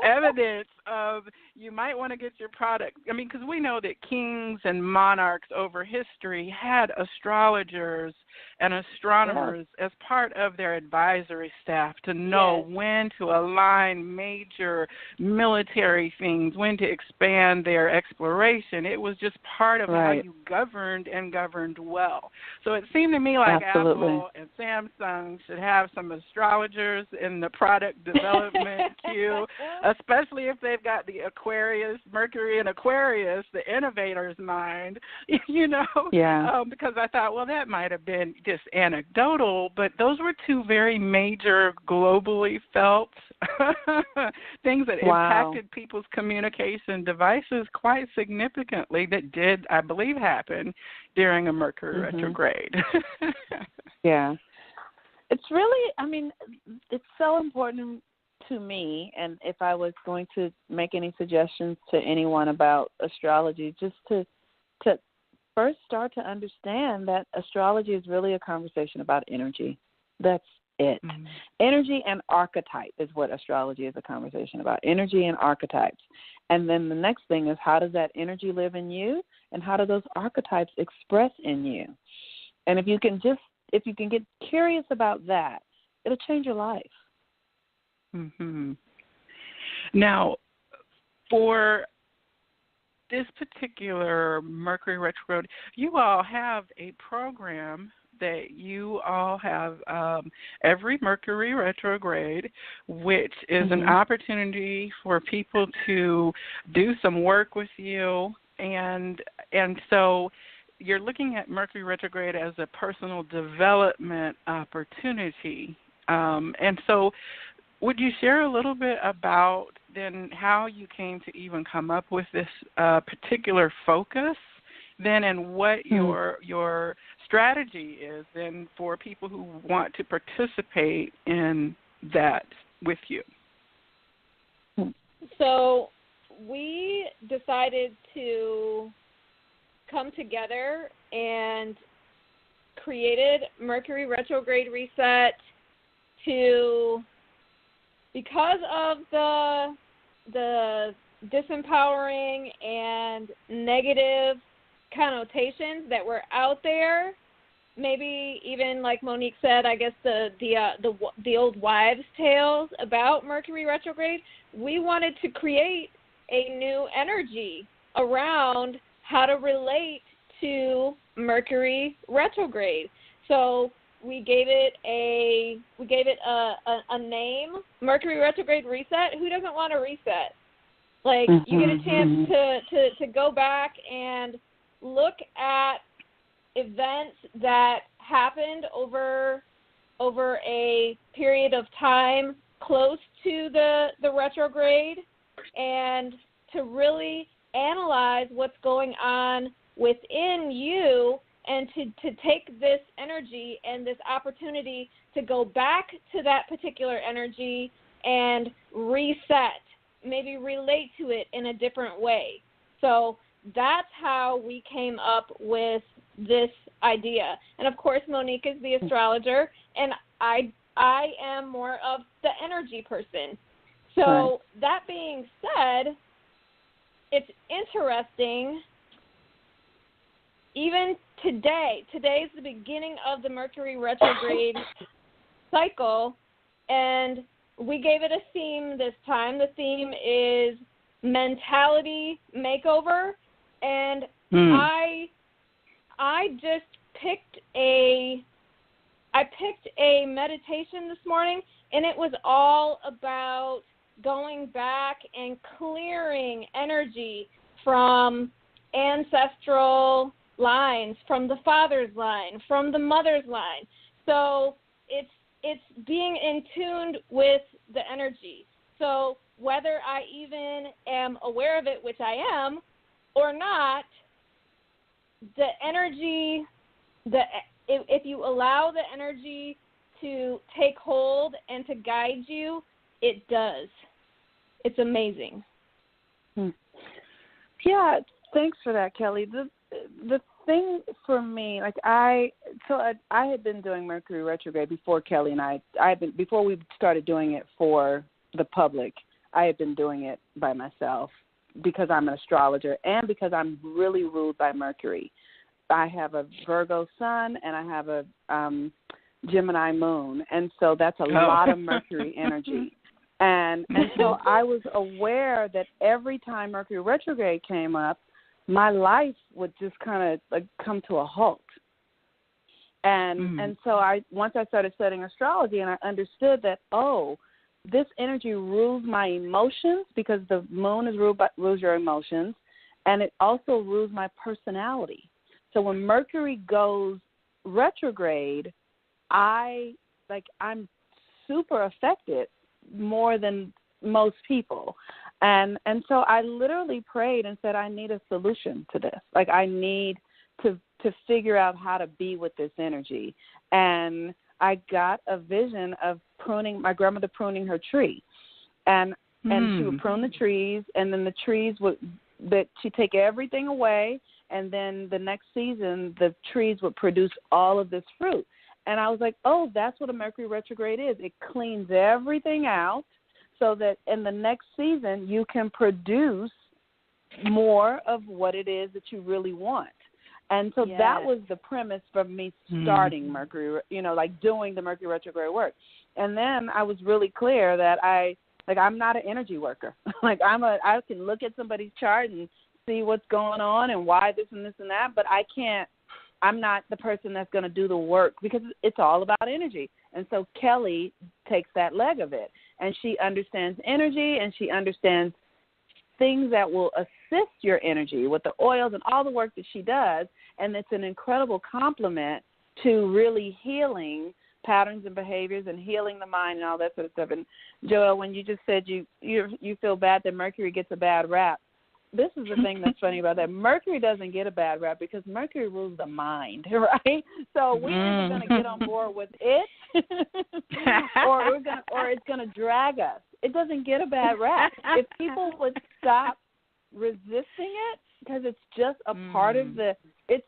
evidence of you might want to get your product. I mean, because we know that kings and monarchs over history had astrologers and astronomers as part of their advisory staff to know when to align major military things, when to expand their exploration. It was just part of how you governed and governed well. So it seemed to me like Apple and Samsung should have some astrologers in the product development queue, especially if they've got the Aquarius, Mercury and Aquarius, the innovator's mind, you know, because I thought, well, that might have been just anecdotal, but those were two very major, globally felt things that impacted people's communication devices quite significantly that did, I believe, happen during a Mercury retrograde. It's really, I mean, it's so important to me, and if I was going to make any suggestions to anyone about astrology, just to first start to understand that astrology is really a conversation about energy. That's it. Energy and archetype is what astrology is a conversation about, energy and archetypes. And then the next thing is, how does that energy live in you, and how do those archetypes express in you? And if you can get curious about that, it'll change your life. Now, for this particular Mercury retrograde, you all have a program that you all have every Mercury retrograde, which is an opportunity for people to do some work with you, and so you're looking at Mercury retrograde as a personal development opportunity, and so would you share a little bit about then how you came to even come up with this particular focus then, and what your strategy is then for people who want to participate in that with you? So we decided to come together and created Mercury Retrograde Reset because of the disempowering and negative connotations that were out there. Maybe even, like Monique said, I guess the old wives' tales about Mercury retrograde. We wanted to create a new energy around how to relate to Mercury retrograde. So we gave it a name, Mercury Retrograde Reset. Who doesn't want to reset? Like, you get a chance to go back and look at events that happened over a period of time close to the retrograde, and to really analyze what's going on within you, and to take this energy and this opportunity to go back to that particular energy and reset, maybe relate to it in a different way. So that's how we came up with this idea. And, of course, Monique is the astrologer, and I am more of the energy person. So that being said, it's interesting, even today's the beginning of the Mercury retrograde cycle, and we gave it a theme this time. The theme is mentality makeover, and I just picked a meditation this morning, and it was all about going back and clearing energy from ancestral lines, from the father's line, from the mother's line. So it's being in tune with the energy. So whether I even am aware of it, which I am, or not, the energy, if you allow the energy to take hold and to guide you, it does. It's amazing. Yeah, thanks for that, Kelly. The thing for me, like I had been doing Mercury retrograde before Kelly and before we started doing it for the public. I had been doing it by myself because I'm an astrologer and because I'm really ruled by Mercury. I have a Virgo sun and I have a Gemini moon, and so that's a lot of Mercury energy. And so I was aware that every time Mercury retrograde came up, my life would just kind of like come to a halt. And so once I started studying astrology, and I understood that, this energy rules my emotions, because the moon rules your emotions, and it also rules my personality. So when Mercury goes retrograde, I'm super affected more than most people. And so I literally prayed and said, I need a solution to this. Like, I need to figure out how to be with this energy. And I got a vision of my grandmother pruning her tree. And she would prune the trees, and then the trees she'd take everything away, and then the next season the trees would produce all of this fruit. And I was like, that's what a Mercury retrograde is. It cleans everything out so that in the next season you can produce more of what it is that you really want. And so that was the premise for me starting Mercury, doing the Mercury retrograde work. And then I was really clear that I'm not an energy worker. I can look at somebody's chart and see what's going on and why this and this and that, but I'm not the person that's going to do the work, because it's all about energy. And so Kelly takes that leg of it, and she understands energy, and she understands things that will assist your energy with the oils and all the work that she does. And it's an incredible complement to really healing patterns and behaviors and healing the mind and all that sort of stuff. And Joelle, when you just said you feel bad that Mercury gets a bad rap, this is the thing that's funny about that. Mercury doesn't get a bad rap because Mercury rules the mind, right? So we're either going to get on board with it or it's going to drag us. It doesn't get a bad rap. If people would stop resisting it, because it's just a part of it's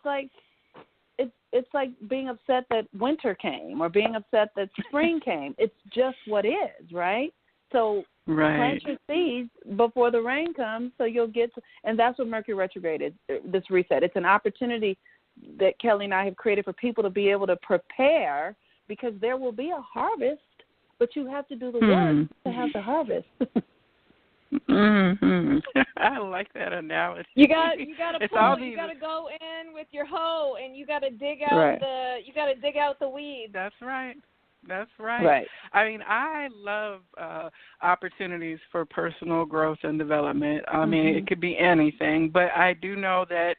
like being upset that winter came or being upset that spring came. It's just what is, right? So plant your seeds before the rain comes, so you'll get and that's what Mercury retrograde is, this reset. It's an opportunity that Kelly and I have created for people to be able to prepare, because there will be a harvest, but you have to do the work to have the harvest. I like that analogy. You got to go in with your hoe, and you got to dig out the weeds. That's right. That's right. Right. I mean, I love opportunities for personal growth and development. I mean, it could be anything, but I do know that,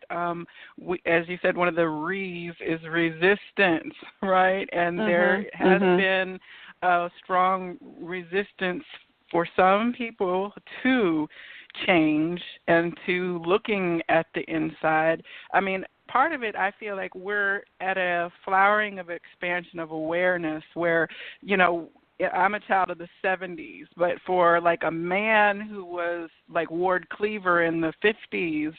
as you said, one of the re's is resistance, right? And there has been a strong resistance for some people to change and to looking at the inside. I mean, part of it, I feel like we're at a flowering of expansion of awareness where, you know, I'm a child of the 70s, but for like a man who was like Ward Cleaver in the 50s,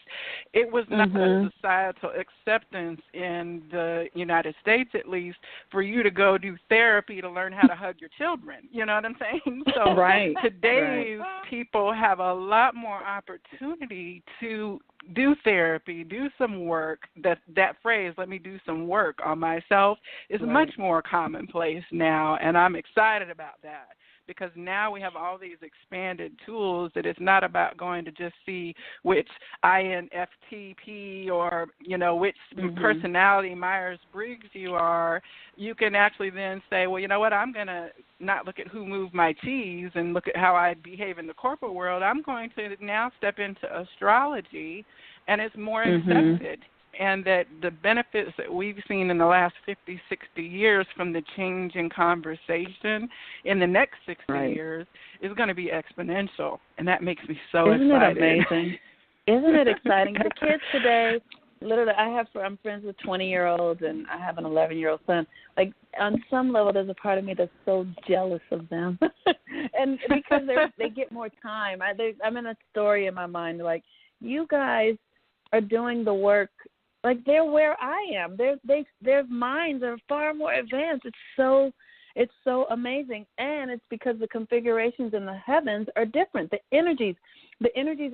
it was not a societal acceptance in the United States, at least, for you to go do therapy to learn how to hug your children. You know what I'm saying? So today's people have a lot more opportunity to do therapy, do some work. That phrase, let me do some work on myself, is much more commonplace now, and I'm excited about that because now we have all these expanded tools that it's not about going to just see which INFTP or, you know, which personality Myers-Briggs you are. You can actually then say, well, you know what, I'm going to not look at who moved my cheese and look at how I behave in the corporate world. I'm going to now step into astrology, and it's more accepted. And that the benefits that we've seen in the last 50, 60 years from the change in conversation in the next 60 years is going to be exponential. And that makes me so excited. Isn't it amazing? Isn't it exciting? The kids today, literally, I'm friends with 20-year-olds, and I have an 11-year-old son. Like, on some level, there's a part of me that's so jealous of them. And because they get more time. I'm in a story in my mind, like, you guys are doing the work. Like, they're where I am. Their minds are far more advanced. It's so amazing, and it's because the configurations in the heavens are different. The energies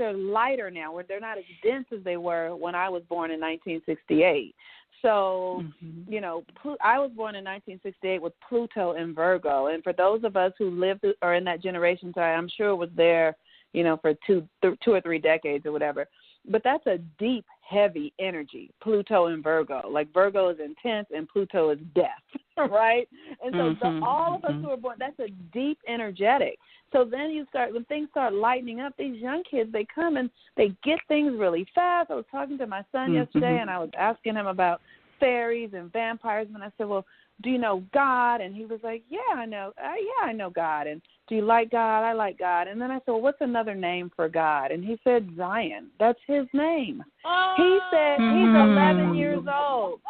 are lighter now, where they're not as dense as they were when I was born in 1968. So, you know, I was born in 1968 with Pluto in Virgo, and for those of us who lived or in that generation, so I'm sure it was there, you know, for two or three decades or whatever. But that's a deep, heavy energy, Pluto and Virgo. Like, Virgo is intense and Pluto is death, right? And so all of us who are born, that's a deep energetic. So then when things start lightening up, these young kids, they come and they get things really fast. I was talking to my son yesterday, and I was asking him about fairies and vampires, and I said, well, do you know God? And he was like, I know God. And do you like God? I like God. And then I said, well, what's another name for God? And he said, Zion. That's his name. He said he's 11 years old.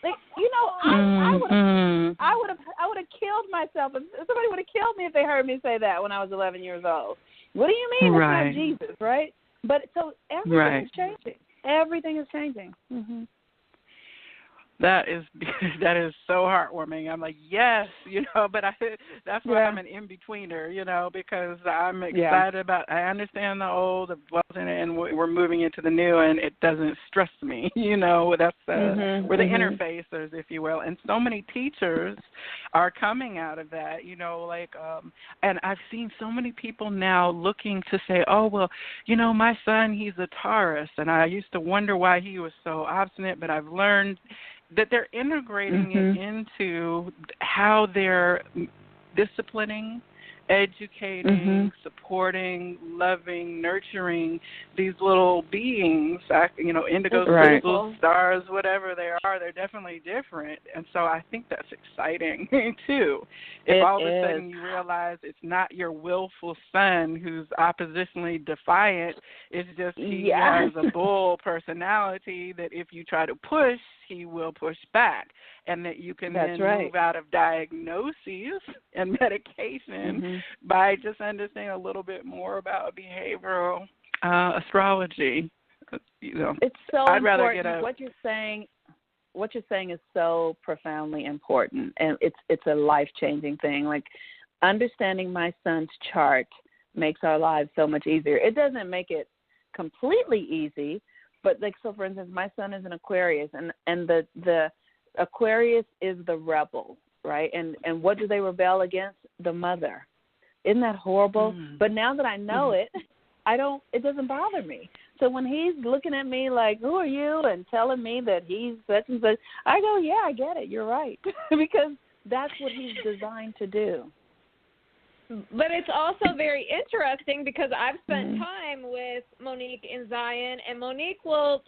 Like, you know, I would have killed myself. If somebody would have killed me if they heard me say that when I was 11 years old. What do you mean? It's not Jesus, right? But so everything is changing. Everything is changing. That is so heartwarming. I'm like, yes, you know, but that's why I'm an in-betweener, you know, because I'm excited about, I understand the old, and we're moving into the new, and it doesn't stress me, you know. That's we're the interfacers, if you will, and so many teachers are coming out of that, you know, like, and I've seen so many people now looking to say, oh, well, you know, my son, he's a Taurus, and I used to wonder why he was so obstinate, but I've learned that they're integrating it into how they're disciplining, educating, supporting, loving, nurturing these little beings, you know, indigos, crystals, stars, whatever they are, they're definitely different. And so I think that's exciting, too. If all of a sudden you realize it's not your willful son who's oppositionally defiant, it's just he has a bull personality that if you try to push, he will push back, and that you can then move out of diagnoses and medication by just understanding a little bit more about behavioral astrology. You know, it's so I'd important. Rather get what you're saying is so profoundly important, and it's a life-changing thing. Like, understanding my son's chart makes our lives so much easier. It doesn't make it completely easy. But, like, so, for instance, my son is an Aquarius, and the Aquarius is the rebel, right? And what do they rebel against? The mother. Isn't that horrible? But now that I know it doesn't bother me. So when he's looking at me like, who are you, and telling me that he's such and such, I go, yeah, I get it. You're right. Because that's what he's designed to do. But it's also very interesting because I've spent time with Monique and Zion, and Monique will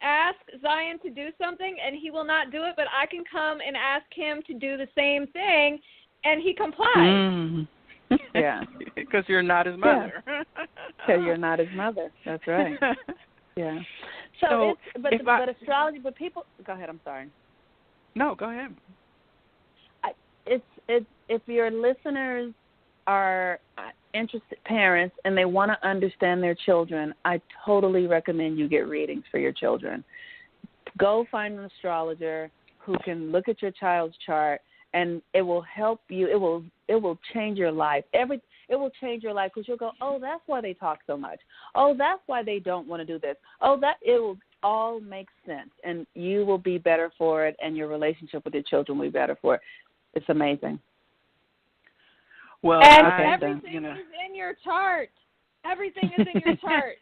ask Zion to do something, and he will not do it, but I can come and ask him to do the same thing, and he complies. Yeah. Because you're not his mother. Because you're not his mother. That's right. Yeah. So but astrology, but people, go ahead, I'm sorry. No, go ahead. If your listeners are interested parents and they want to understand their children, I totally recommend you get readings for your children. Go find an astrologer who can look at your child's chart, and it will help you. It will change your life. It will change your life because you'll go, oh, that's why they talk so much. Oh, that's why they don't want to do this. Oh, it will all make sense, and you will be better for it, and your relationship with your children will be better for it. It's amazing. Well, and everything is in your chart. Everything is in your chart.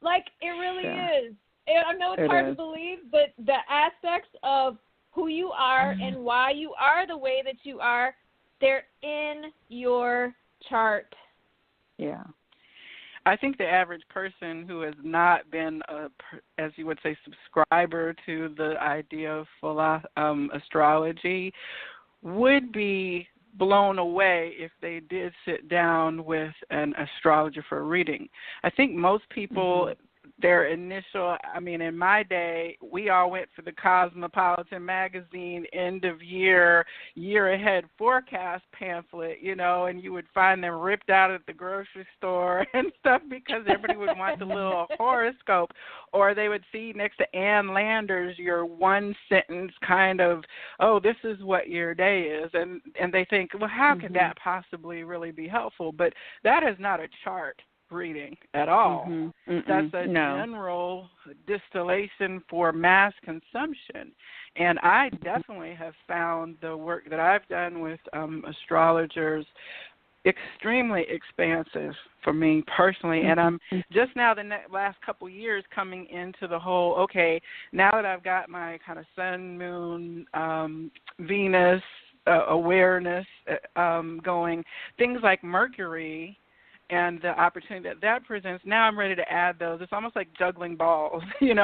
Like, it really is. I know it's hard to believe, but the aspects of who you are and why you are the way that you are, they're in your chart. Yeah. I think the average person who has not been, as you would say, subscriber to the idea of full astrology would be blown away if they did sit down with an astrologer for a reading. I think most people, their initial, in my day, we all went for the Cosmopolitan magazine end of year ahead forecast pamphlet, and you would find them ripped out at the grocery store and stuff because everybody would want the little horoscope, or they would see next to Ann Landers your one sentence kind of, oh, this is what your day is, and they think, well, how could that possibly really be helpful? But that is not a chart reading at all. That's a general distillation for mass consumption. And I definitely have found the work that I've done with astrologers extremely expansive for me personally. And I'm just now the last couple years coming into the whole, okay, now that I've got my kind of sun, moon, Venus awareness going, things like Mercury and the opportunity that presents, now I'm ready to add those. It's almost like juggling balls. You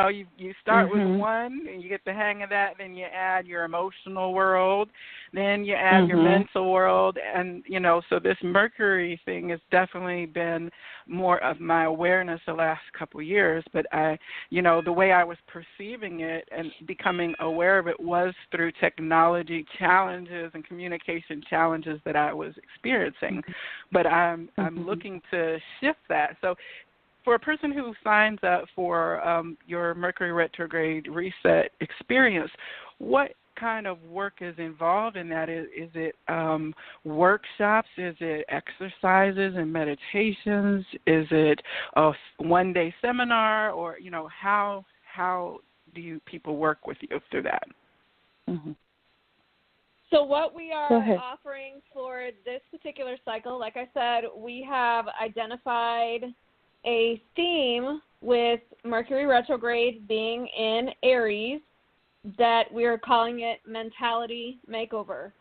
start with one, and you get the hang of that, then you add your emotional world, then you add your mental world, and, so this Mercury thing has definitely been more of my awareness the last couple of years, but the way I was perceiving it and becoming aware of it was through technology challenges and communication challenges that I was experiencing. But I'm looking to shift that. So for a person who signs up for your Mercury Retrograde Reset experience, what kind of work is involved in that? Is it workshops? Is it exercises and meditations? Is it a one-day seminar? Or, how do people work with you through that? So what we are offering for this particular cycle, like I said, we have identified a theme with Mercury Retrograde being in Aries that we are calling it Mentality Makeover.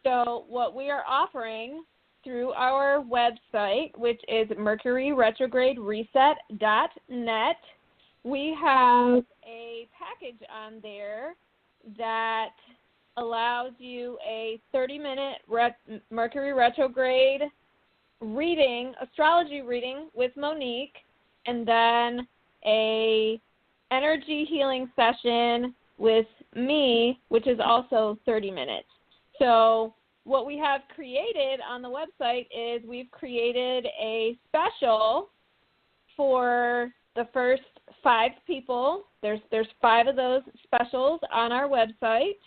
So what we are offering through our website, which is mercuryretrogradereset.net, we have a package on there that allows you a 30-minute Mercury Retrograde reading, astrology reading with Monique, and then a energy healing session with me, which is also 30 minutes. So what we have created on the website is we've created a special for the first 5 people. There's 5 of those specials on our website.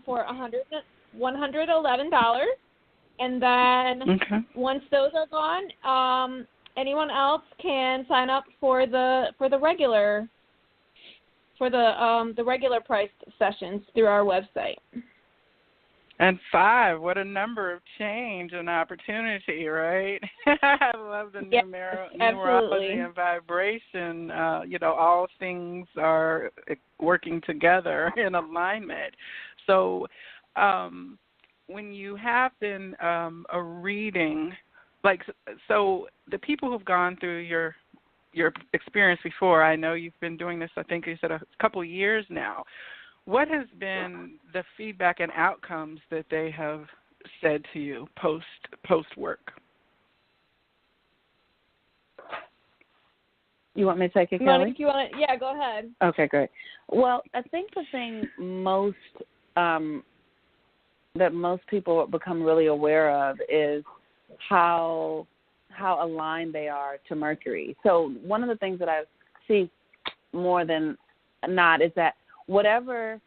For $111, and then once those are gone, anyone else can sign up for the regular priced sessions through our website. And 5, what a number of change and opportunity, right? I love the numerology and vibration. All things are working together in alignment. So when you have been a reading, like, so the people who've gone through your experience before, I know you've been doing this, I think you said a couple of years now. What has been the feedback and outcomes that they have said to you post work? You want me to take it, Kelly? Monique, you want to? Yeah, go ahead. Okay, great. Well, I think the thing that most people become really aware of is how aligned they are to Mercury. So one of the things that I see more than not is that whatever,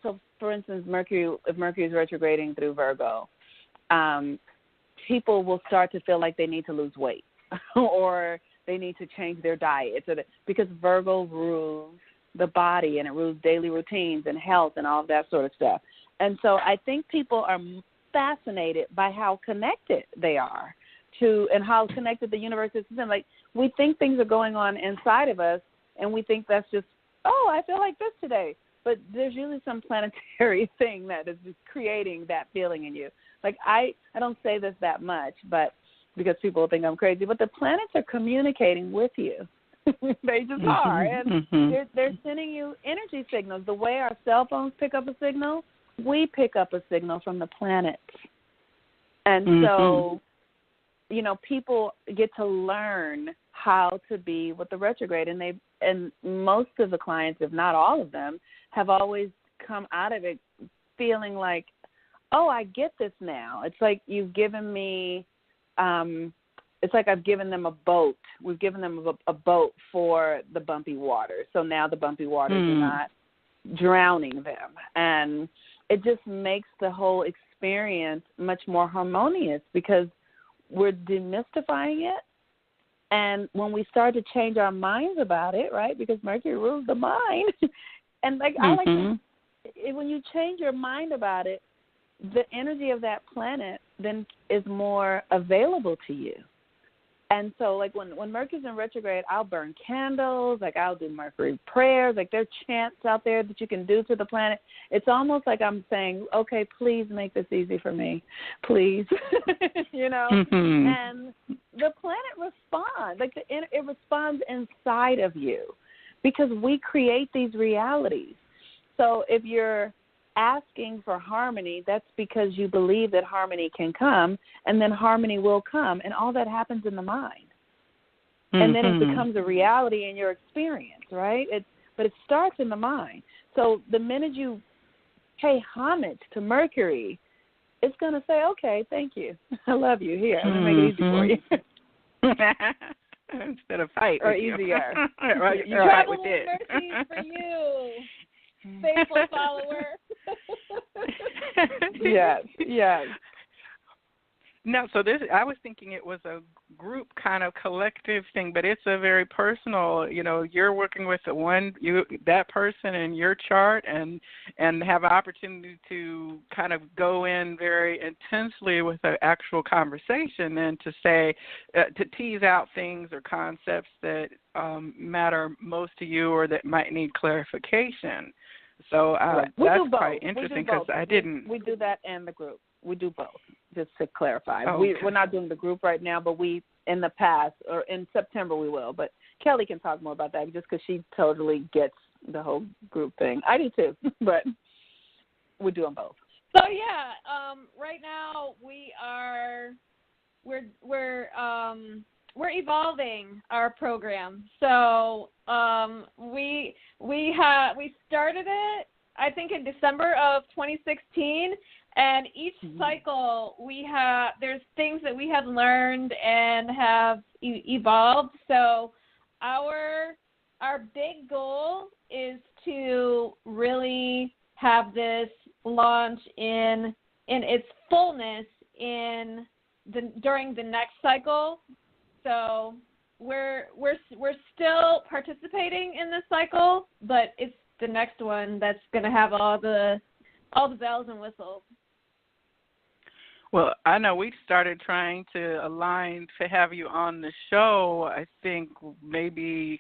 so for instance, if Mercury is retrograding through Virgo, people will start to feel like they need to lose weight or they need to change their diet, because Virgo rules the body and it rules daily routines and health and all of that sort of stuff. And so I think people are fascinated by how connected they are to and how connected the universe is to them. Like, we think things are going on inside of us and we think that's just, I feel like this today. But there's usually some planetary thing that is just creating that feeling in you. Like, I don't say this that much, but because people will think I'm crazy, but the planets are communicating with you. They just are. And they're sending you energy signals. The way our cell phones pick up a signal, we pick up a signal from the planets. And so, people get to learn how to be with the retrograde. And most of the clients, if not all of them, have always come out of it feeling like, I get this now. It's like you've given me it's like I've given them a boat. We've given them a boat for the bumpy waters. So now the bumpy waters are not drowning them. And it just makes the whole experience much more harmonious because we're demystifying it. And when we start to change our minds about it, right, because Mercury rules the mind. And I like to, when you change your mind about it, the energy of that planet then is more available to you. And so, when Mercury's in retrograde, I'll burn candles, I'll do Mercury prayers, there are chants out there that you can do to the planet. It's almost like I'm saying, okay, please make this easy for me, please, And the planet responds, it responds inside of you because we create these realities. So if you're asking for harmony, that's because you believe that harmony can come, and then harmony will come, and all that happens in the mind. And then it becomes a reality in your experience, right? But it starts in the mind. So the minute you pay homage to Mercury, it's going to say, okay, thank you. I love you. Here, I'm going to make it easy for you. Instead of fight. Or easier. You fight with it. Mercy for you. Faithful follower. Yes. No, so I was thinking it was a group kind of collective thing, but it's a very personal, you're working with that person in your chart and have an opportunity to kind of go in very intensely with an actual conversation and to say, to tease out things or concepts that matter most to you or that might need clarification. So that's quite interesting because I didn't. We do that in the group. We do both, just to clarify. Okay. We're not doing the group right now, but we, in the past, or in September we will. But Kelly can talk more about that just because she totally gets the whole group thing. I do too, but we do them both. So, right now we're evolving our program. So we started it, I think, in December of 2016, and each cycle there's things that we have learned and have evolved. So our big goal is to really have this launch in its fullness during the next cycle. So we're still participating in this cycle, but it's the next one that's going to have all the bells and whistles. Well, I know we started trying to align to have you on the show, I think maybe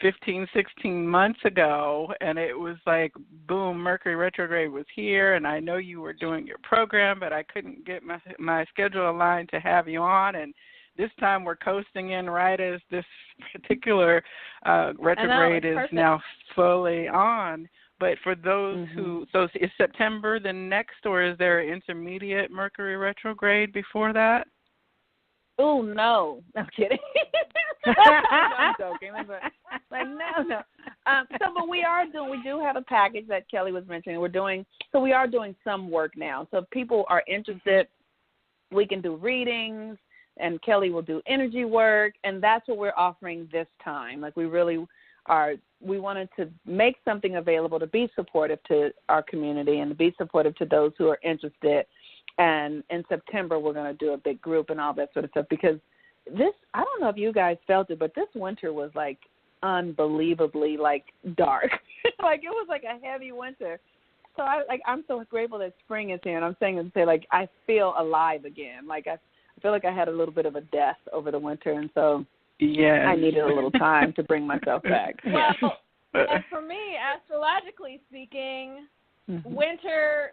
15, 16 months ago, and it was like, boom, Mercury Retrograde was here, and I know you were doing your program, but I couldn't get my schedule aligned to have you on, and this time we're coasting in right as this particular retrograde is now fully on. But for those who, so is September the next, or is there an intermediate Mercury retrograde before that? Oh, no. I'm kidding. I'm joking. Like, no. But we do have a package that Kelly was mentioning. We are doing some work now. So if people are interested, we can do readings, and Kelly will do energy work, and that's what we're offering this time. Like, we wanted to make something available to be supportive to our community and to be supportive to those who are interested. And in September, we're going to do a big group and all that sort of stuff, because I don't know if you guys felt it, but this winter was like unbelievably like dark. Like, it was like a heavy winter. So I'm so grateful that spring is here, and I'm saying to say, like, I feel alive again. Like, I feel like I had a little bit of a death over the winter, and so I needed a little time to bring myself back. Well, and for me, astrologically speaking, winter,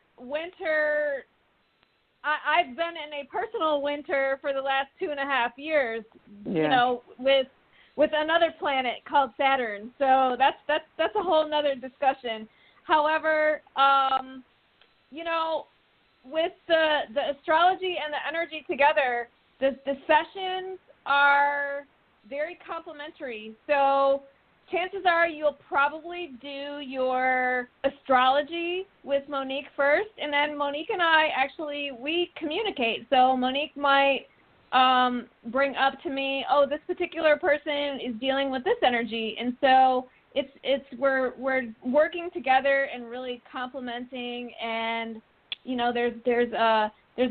I've been in a personal winter for the last 2.5 years, you know, with another planet called Saturn. So that's a whole nother discussion. However, you know, with the astrology and the energy together, the sessions are very complementary. So chances are you'll probably do your astrology with Monique first, and then Monique and I we communicate. So Monique might bring up to me, oh, this particular person is dealing with this energy, and so we're working together and really complementing, and you know, there's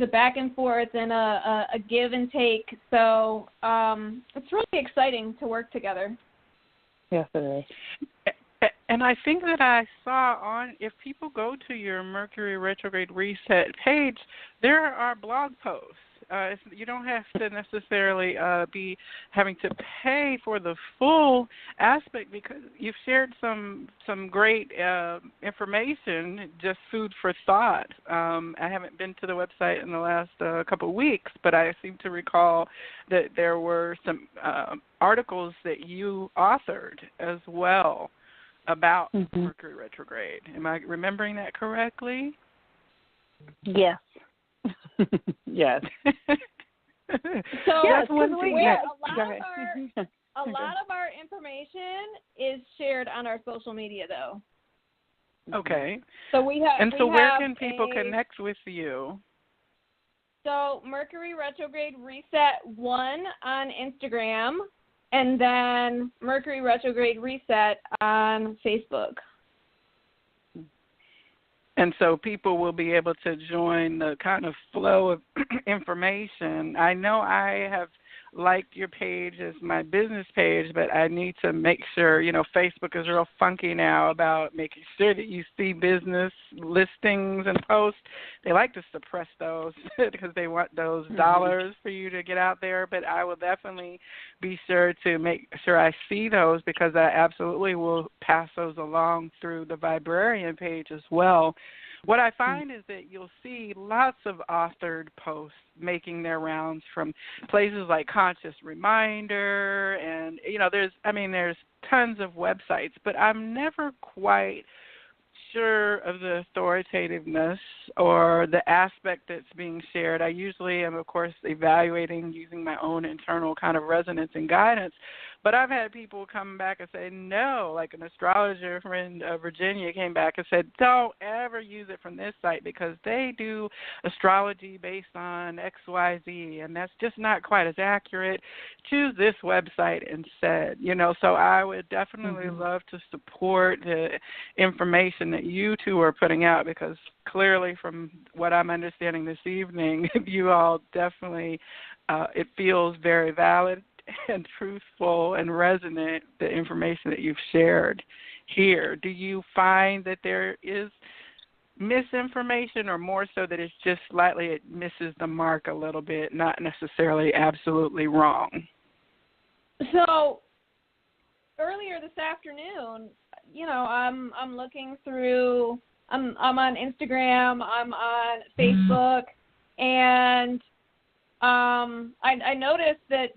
a back and forth and a give and take. So it's really exciting to work together. Yes, it is. And I think that I saw if people go to your Mercury Retrograde Reset page, there are blog posts. You don't have to necessarily be having to pay for the full aspect, because you've shared some great information, just food for thought. I haven't been to the website in the last couple of weeks, but I seem to recall that there were some articles that you authored as well about Mercury Retrograde. Am I remembering that correctly? Yes. Yes. So yes, a lot of our information is shared on our social media, though. Okay. So where can people connect with you? So Mercury Retrograde Reset 1 on Instagram, and then Mercury Retrograde Reset on Facebook. And so people will be able to join the kind of flow of information. I know I have liked your page as my business page, but I need to make sure, you know, Facebook is real funky now about making sure that you see business listings and posts. They like to suppress those because they want those dollars for you to get out there, but I will definitely be sure to make sure I see those, because I absolutely will pass those along through the Viberarian page as well. What I find is that you'll see lots of authored posts making their rounds from places like Conscious Reminder, and there's tons of websites, but I'm never quite sure of the authoritativeness or the aspect that's being shared. I usually am, of course, evaluating using my own internal kind of resonance and guidance, but I've had people come back and say, no, like an astrologer friend of Virginia came back and said, don't ever use it from this site because they do astrology based on XYZ, and that's just not quite as accurate. Choose this website instead. So I would definitely love to support the information that you two are putting out, because clearly from what I'm understanding this evening, you all definitely, it feels very valid and truthful and resonant, the information that you've shared here. Do you find that there is misinformation, or more so that it's just slightly it misses the mark a little bit, not necessarily absolutely wrong? So earlier this afternoon, I'm looking through. I'm on Instagram. I'm on Facebook, and I noticed that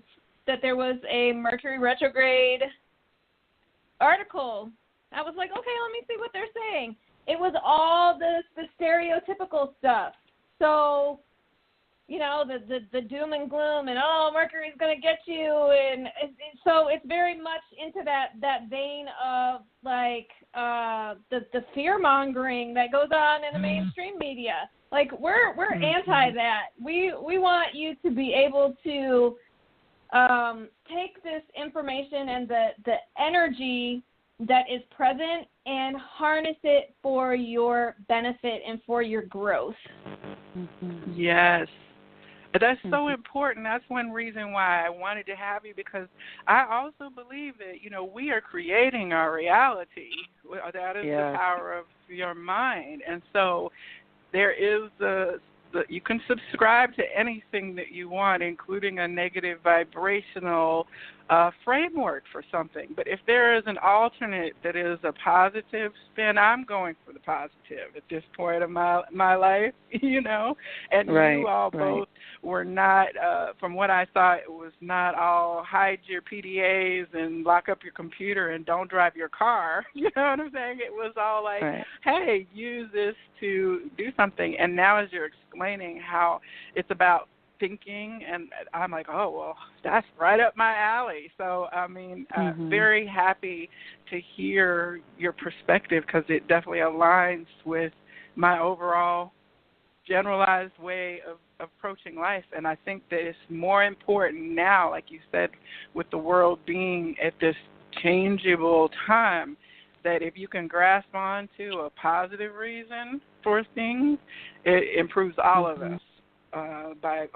there was a Mercury Retrograde article. I was like, okay, let me see what they're saying. It was all the stereotypical stuff. So, the doom and gloom and, oh, Mercury's going to get you. And so it's very much into that vein of, like, the fear-mongering that goes on in the mainstream media. Like, we're anti that. We want you to be able to take this information and the energy that is present and harness it for your benefit and for your growth. Yes. That's so important. That's one reason why I wanted to have you, because I also believe that, we are creating our reality. That is the power of your mind. And so there is you can subscribe to anything that you want, including a negative vibrational framework for something. But if there is an alternate that is a positive spin, I'm going for the positive at this point of my life, And you all both were not, from what I saw, it was not all hide your PDAs and lock up your computer and don't drive your car. You know what I'm saying? It was all like, hey, use this to do something. And now as you're explaining how it's about thinking, and I'm like, oh, well, that's right up my alley. So, very happy to hear your perspective, because it definitely aligns with my overall generalized way of approaching life. And I think that it's more important now, like you said, with the world being at this changeable time, that if you can grasp on to a positive reason for things, it improves all of us. By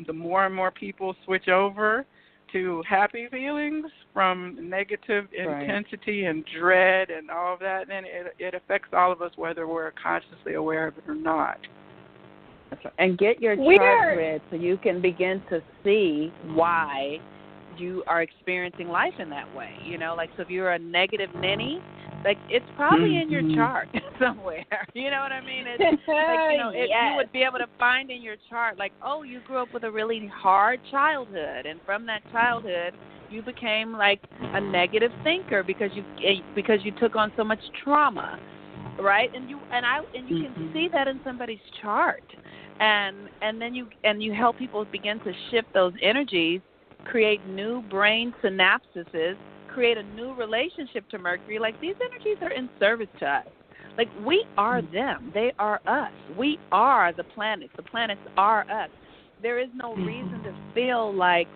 the more and more people switch over to happy feelings from negative intensity and dread and all of that, then it affects all of us, whether we're consciously aware of it or not. That's right. And get your chart read so you can begin to see why you are experiencing life in that way. So if you're a negative ninny, like, it's probably in your chart somewhere. You know what I mean? It's like, you would be able to find in your chart, like, oh, you grew up with a really hard childhood, and from that childhood, you became like a negative thinker because you took on so much trauma, right? And you can see that in somebody's chart, and then you help people begin to shift those energies, create new brain synapses, create a new relationship to Mercury. Like, these energies are in service to us. Like, we are them. They are us. We are the planets. The planets are us. There is no reason to feel like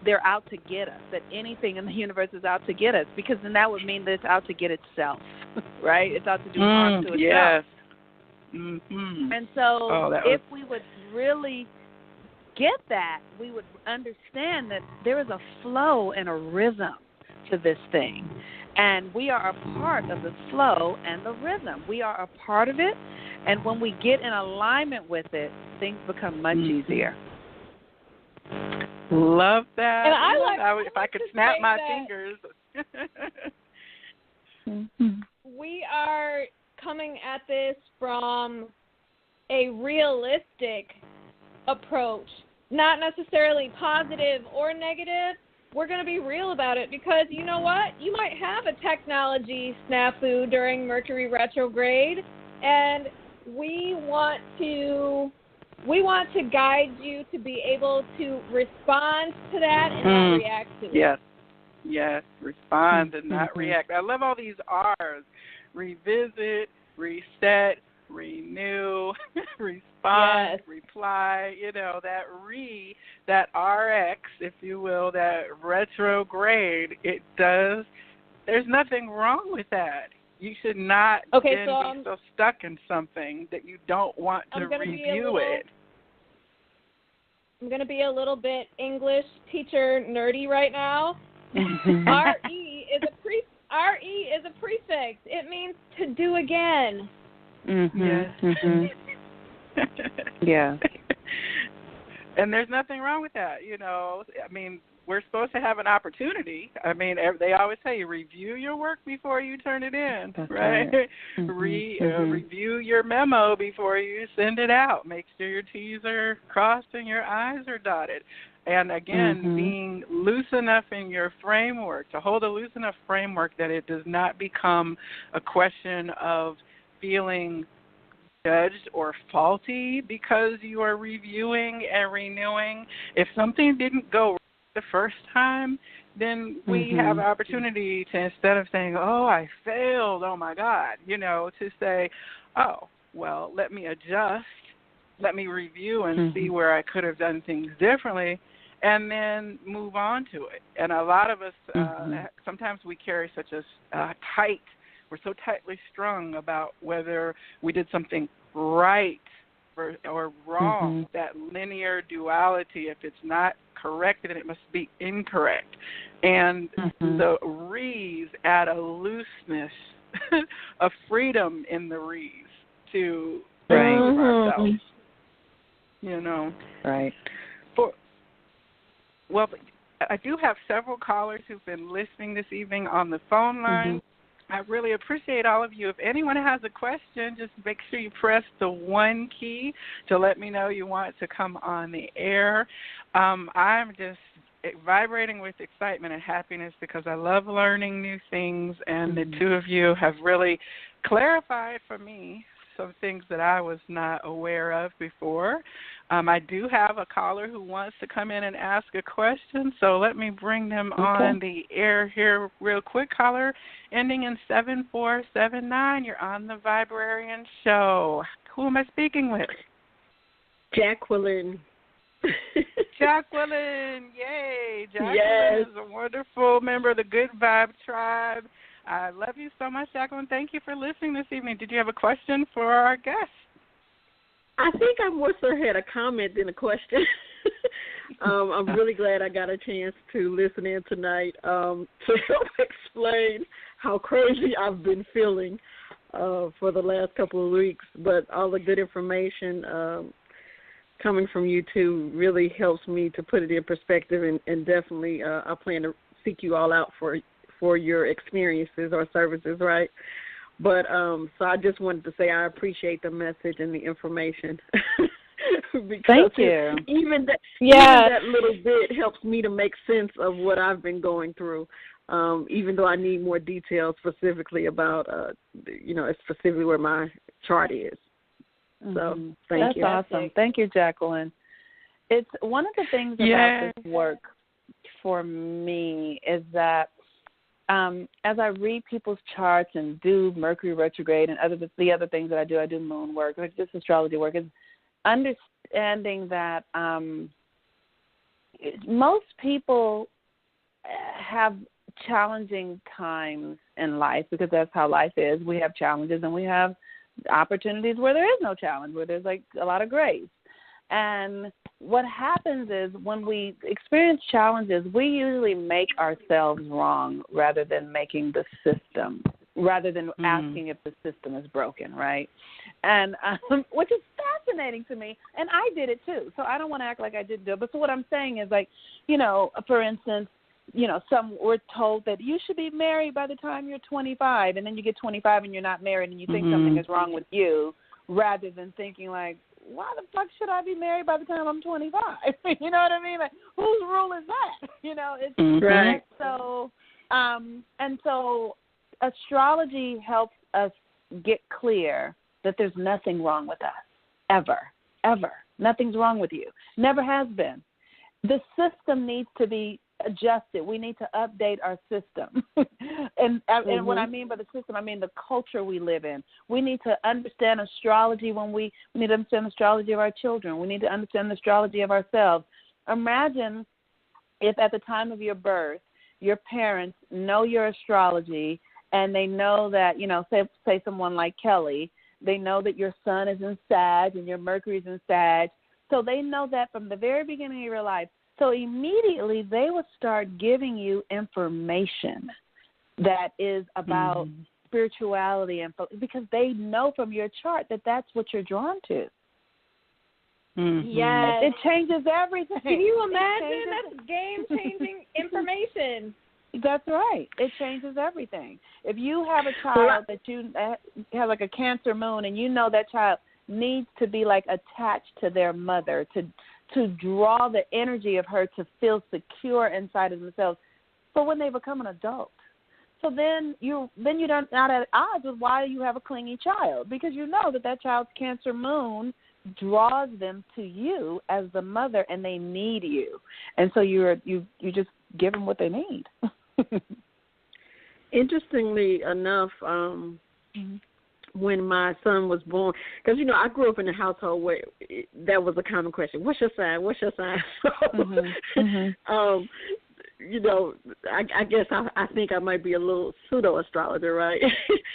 they're out to get us, that anything in the universe is out to get us, because then that would mean that it's out to get itself, right? It's out to do harm to itself. Yes. And so if we would really get that, we would understand that there is a flow and a rhythm to this thing, and we are a part of the flow and the rhythm. We are a part of it, and when we get in alignment with it, things become much easier. Love that. And if I could snap my fingers. We are coming at this from a realistic approach, not necessarily positive or negative. We're going to be real about it, because you know what? You might have a technology snafu during Mercury retrograde, and we want to guide you to be able to respond to that and not react to it. Yes, respond and not react. I love all these R's: revisit, reset, renew, respond, reply, that RX, if you will, that retrograde, there's nothing wrong with that. You should not be so stuck in something that you don't want to review it. I'm going to be a little bit English teacher nerdy right now. RE is a prefix. It means to do again. Yeah. And there's nothing wrong with that, we're supposed to have an opportunity. I mean, they always say review your work before you turn it in, That's right? Review your memo before you send it out. Make sure your T's are crossed and your I's are dotted. And again, being loose enough in your framework, to hold a loose enough framework that it does not become a question of feeling judged or faulty because you are reviewing and renewing. If something didn't go right the first time, then we have opportunity to, instead of saying, oh, I failed, oh my God, to say, oh, well, let me adjust, let me review and see where I could have done things differently, and then move on to it. And a lot of us, sometimes we carry such a we're so tightly strung about whether we did something right or wrong, that linear duality. If it's not correct, then it must be incorrect. And the re's add a looseness, a freedom in the re's to ourselves. Right. Well, I do have several callers who've been listening this evening on the phone line. I really appreciate all of you. If anyone has a question, just make sure you press the 1 key to let me know you want to come on the air. I'm just vibrating with excitement and happiness because I love learning new things, and the two of you have really clarified for me some things that I was not aware of before. I do have a caller who wants to come in and ask a question, so let me bring them on the air here real quick. Caller ending in 7479. You're on the Viberarian show. Who am I speaking with? Jacqueline. Jacqueline, yay. Jacqueline is a wonderful member of the Good Vibe Tribe. I love you so much, Jacqueline. Thank you for listening this evening. Did you have a question for our guest? I think I more so had a comment than a question. I'm really glad I got a chance to listen in tonight to help explain how crazy I've been feeling for the last couple of weeks. But all the good information coming from you two really helps me to put it in perspective, and definitely I plan to seek you all out for your experiences or services, right? But so I just wanted to say I appreciate the message and the information. Thank you. Even that little bit helps me to make sense of what I've been going through, even though I need more details specifically about, specifically where my chart is. So thank you. That's awesome. Thank you, Jacqueline. It's one of the things about this work for me is that as I read people's charts and do Mercury Retrograde and the other things that I do moon work, like just astrology work, is understanding that most people have challenging times in life because that's how life is. We have challenges and we have opportunities where there is no challenge, where there's like a lot of grace. And what happens is when we experience challenges, we usually make ourselves wrong rather than making the system, rather than asking if the system is broken, right? And which is fascinating to me. And I did it too. So I don't want to act like I didn't do it. But so what I'm saying is, like, for instance, we're told that you should be married by the time you're 25, and then you get 25 and you're not married and you think something is wrong with you, rather than thinking like, why the fuck should I be married by the time I'm 25? You know what I mean? Like, whose rule is that? It's right. And so astrology helps us get clear that there's nothing wrong with us, ever. Nothing's wrong with you. Never has been. The system needs to be adjusted. We need to update our system. and what I mean by the system, I mean the culture we live in. We need to understand astrology we need to understand the astrology of our children. We need to understand the astrology of ourselves. Imagine if at the time of your birth, your parents know your astrology and they know that, say someone like Kelly, they know that your sun is in Sag and your Mercury is in Sag. So they know that from the very beginning of your life. So immediately they would start giving you information that is about spirituality, and because they know from your chart that that's what you're drawn to. Mm-hmm. Yes. It changes everything. Can you imagine? That's game-changing information. That's right. It changes everything. If you have a child that you have like a Cancer moon, and you know that child needs to be like attached to their mother, to draw the energy of her to feel secure inside of themselves for when they become an adult. So then you're not at odds with why you have a clingy child, because you know that child's Cancer moon draws them to you as the mother, and they need you, and so you just give them what they need. Interestingly enough, when my son was born, because I grew up in a household where that was a common question: "What's your sign? What's your sign?" So, I guess I think I might be a little pseudo astrologer, right?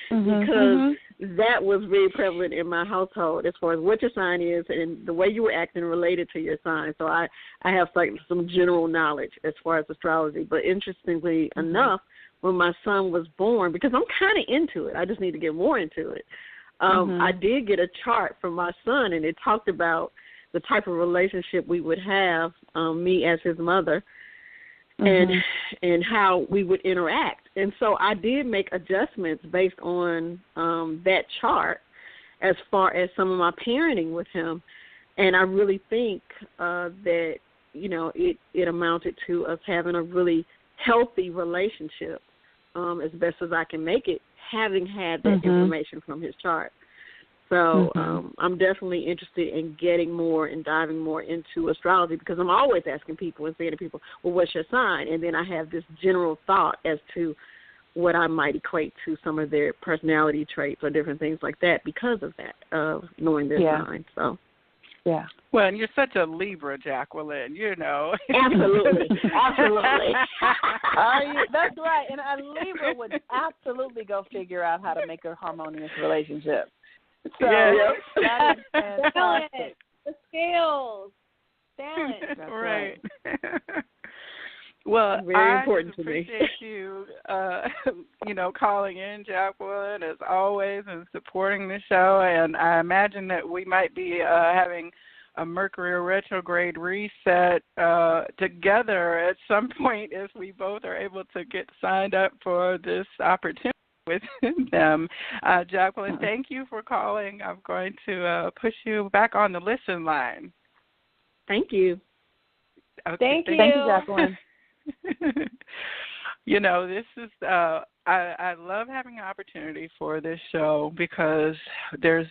Because that was very prevalent in my household as far as what your sign is and the way you were acting related to your sign. So I have some general knowledge as far as astrology. But interestingly enough, when my son was born, because I'm kind of into it, I just need to get more into it. I did get a chart from my son, and it talked about the type of relationship we would have, me as his mother, and how we would interact. And so I did make adjustments based on that chart as far as some of my parenting with him. And I really think that, it amounted to us having a really healthy relationship, as best as I can make it, having had that information from his chart. So I'm definitely interested in getting more and diving more into astrology, because I'm always asking people and saying to people, well, what's your sign? And then I have this general thought as to what I might equate to some of their personality traits or different things like that because of that, of knowing their sign. So, yeah. Well, and you're such a Libra, Jacqueline, Absolutely. Absolutely. That's right. And a Libra would absolutely go figure out how to make a harmonious relationship. So that is fantastic. The scales. Balance. Right. Well, very important to me. appreciate you, calling in, Jacqueline, as always, and supporting the show. And I imagine that we might be having a Mercury Retrograde reset together at some point if we both are able to get signed up for this opportunity with them. Jacqueline, thank you for calling. I'm going to push you back on the listen line. Thank you. Okay, thank you. Thank you, Jacqueline. This is I love having an opportunity for this show because there's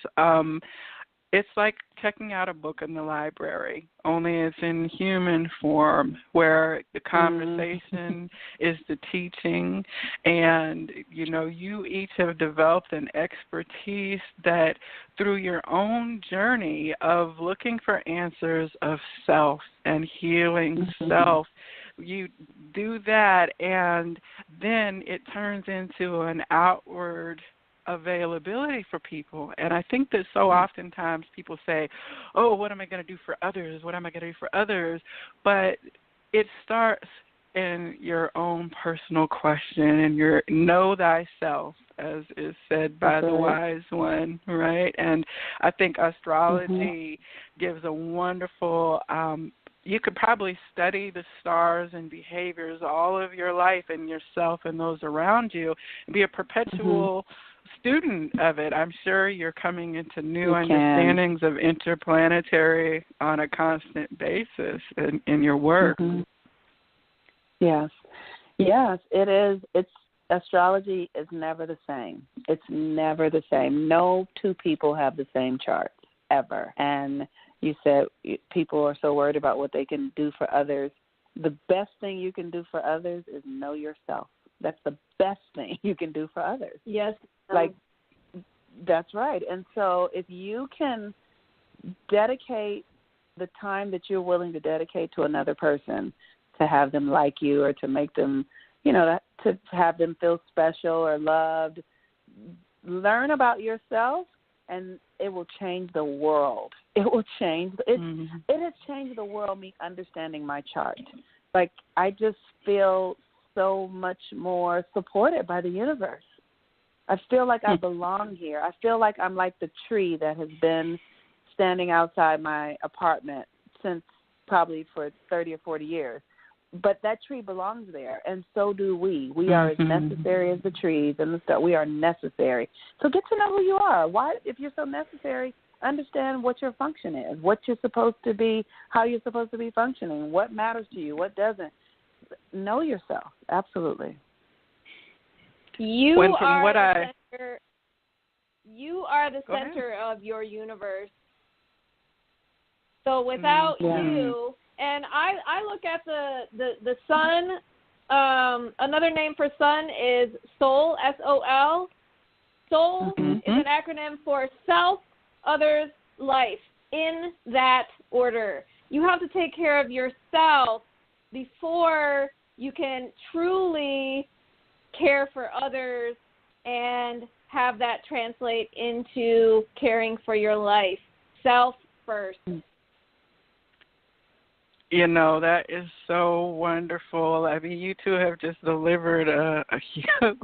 it's like checking out a book in the library, only it's in human form, where the conversation is the teaching, and you each have developed an expertise that through your own journey of looking for answers of self and healing self, you do that, and then it turns into an outward availability for people. And I think that so oftentimes people say, oh, what am I going to do for others? What am I going to do for others? But it starts in your own personal question and your know thyself, as is said by the wise one, right? And I think astrology gives a wonderful you could probably study the stars and behaviors all of your life and yourself and those around you and be a perpetual student of it. I'm sure you're coming into new understandings of interplanetary on a constant basis in your work. Yes, it is. Astrology is never the same. It's never the same. No two people have the same charts ever. And you said people are so worried about what they can do for others. The best thing you can do for others is know yourself. That's the best thing you can do for others. Yes. That's right. And so if you can dedicate the time that you're willing to dedicate to another person to have them like you or to make them, to have them feel special or loved, learn about yourself, and it will change the world. It will change. It has changed the world, me understanding my chart. I just feel so much more supported by the universe. I feel like I belong here. I feel like I'm like the tree that has been standing outside my apartment since probably for 30 or 40 years. But that tree belongs there, and so do we. We are as necessary as the trees and the stuff. We are necessary. So get to know who you are. Why, if you're so necessary, understand what your function is, what you're supposed to be, how you're supposed to be functioning, what matters to you, what doesn't. Know yourself. Absolutely. You are the center of your universe. So without you, and I look at the sun, another name for sun is soul, S-O-L. Soul is an acronym for self, others, life, in that order. You have to take care of yourself before you can truly care for others and have that translate into caring for your life. Self first. You know, that is so wonderful. I mean, you two have just delivered a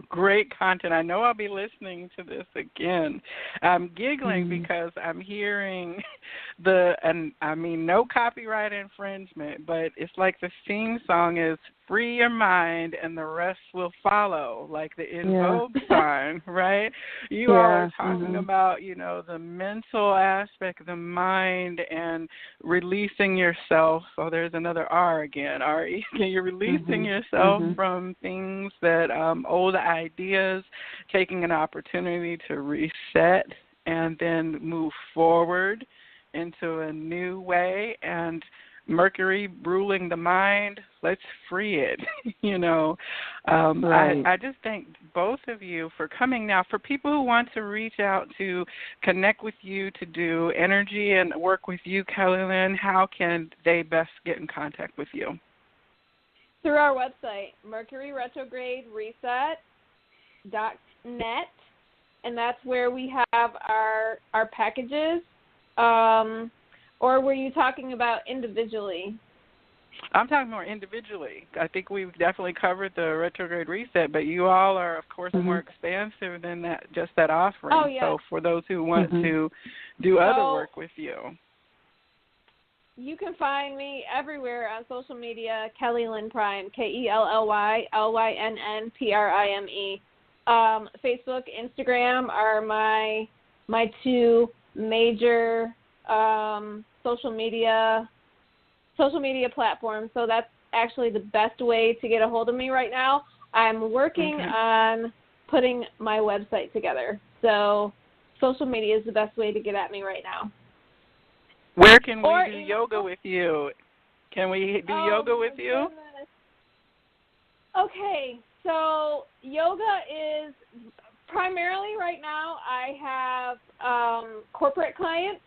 great content. I know I'll be listening to this again. I'm giggling because I'm hearing no copyright infringement, but it's like the theme song is free your mind and the rest will follow, like the In Vogue sign, right? You all are talking about, the mental aspect of the mind and releasing yourself. Oh, there's another R again, R-E. You're releasing yourself from things that, old ideas, taking an opportunity to reset and then move forward into a new way, and Mercury ruling the mind, let's free it, Right. I just thank both of you for coming. Now, for people who want to reach out to connect with you, to do energy and work with you, Kelly Lynn, how can they best get in contact with you? Through our website, Mercury Retrograde Reset.net, and that's where we have our packages. Or were you talking about individually? I'm talking more individually. I think we've definitely covered the retrograde reset, but you all are, of course, more expansive than that, just that offering. Oh, yeah. So for those who want to do other work with you. You can find me everywhere on social media, Kelly Lynn Prime, KELLYLYNNPRIME. Facebook, Instagram are my two major social media platforms. So that's actually the best way to get a hold of me right now. I'm working on putting my website together. So social media is the best way to get at me right now. Where can we do yoga with you? Can we do yoga with you? Goodness. Okay, so yoga is primarily right now I have corporate clients,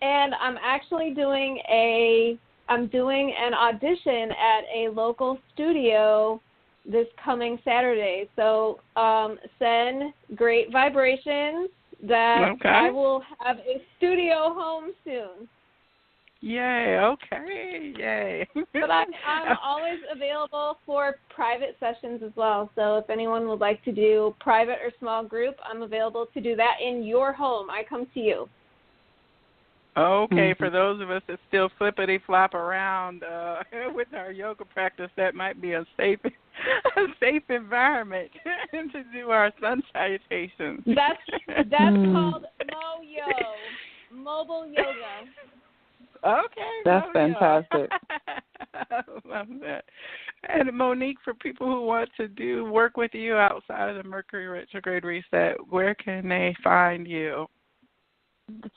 and I'm actually doing an audition at a local studio this coming Saturday. So send great vibrations that I will have a studio home soon. Yay, okay, yay. But I'm always available for private sessions as well. So if anyone would like to do private or small group, I'm available to do that in your home. I come to you. Okay, for those of us that still flippity-flop around with our yoga practice, that might be a safe environment to do our sun salutations. That's called mobile yoga. Okay. That's fantastic. I love that. And Monique, for people who want to work with you outside of the Mercury Retrograde Reset, where can they find you?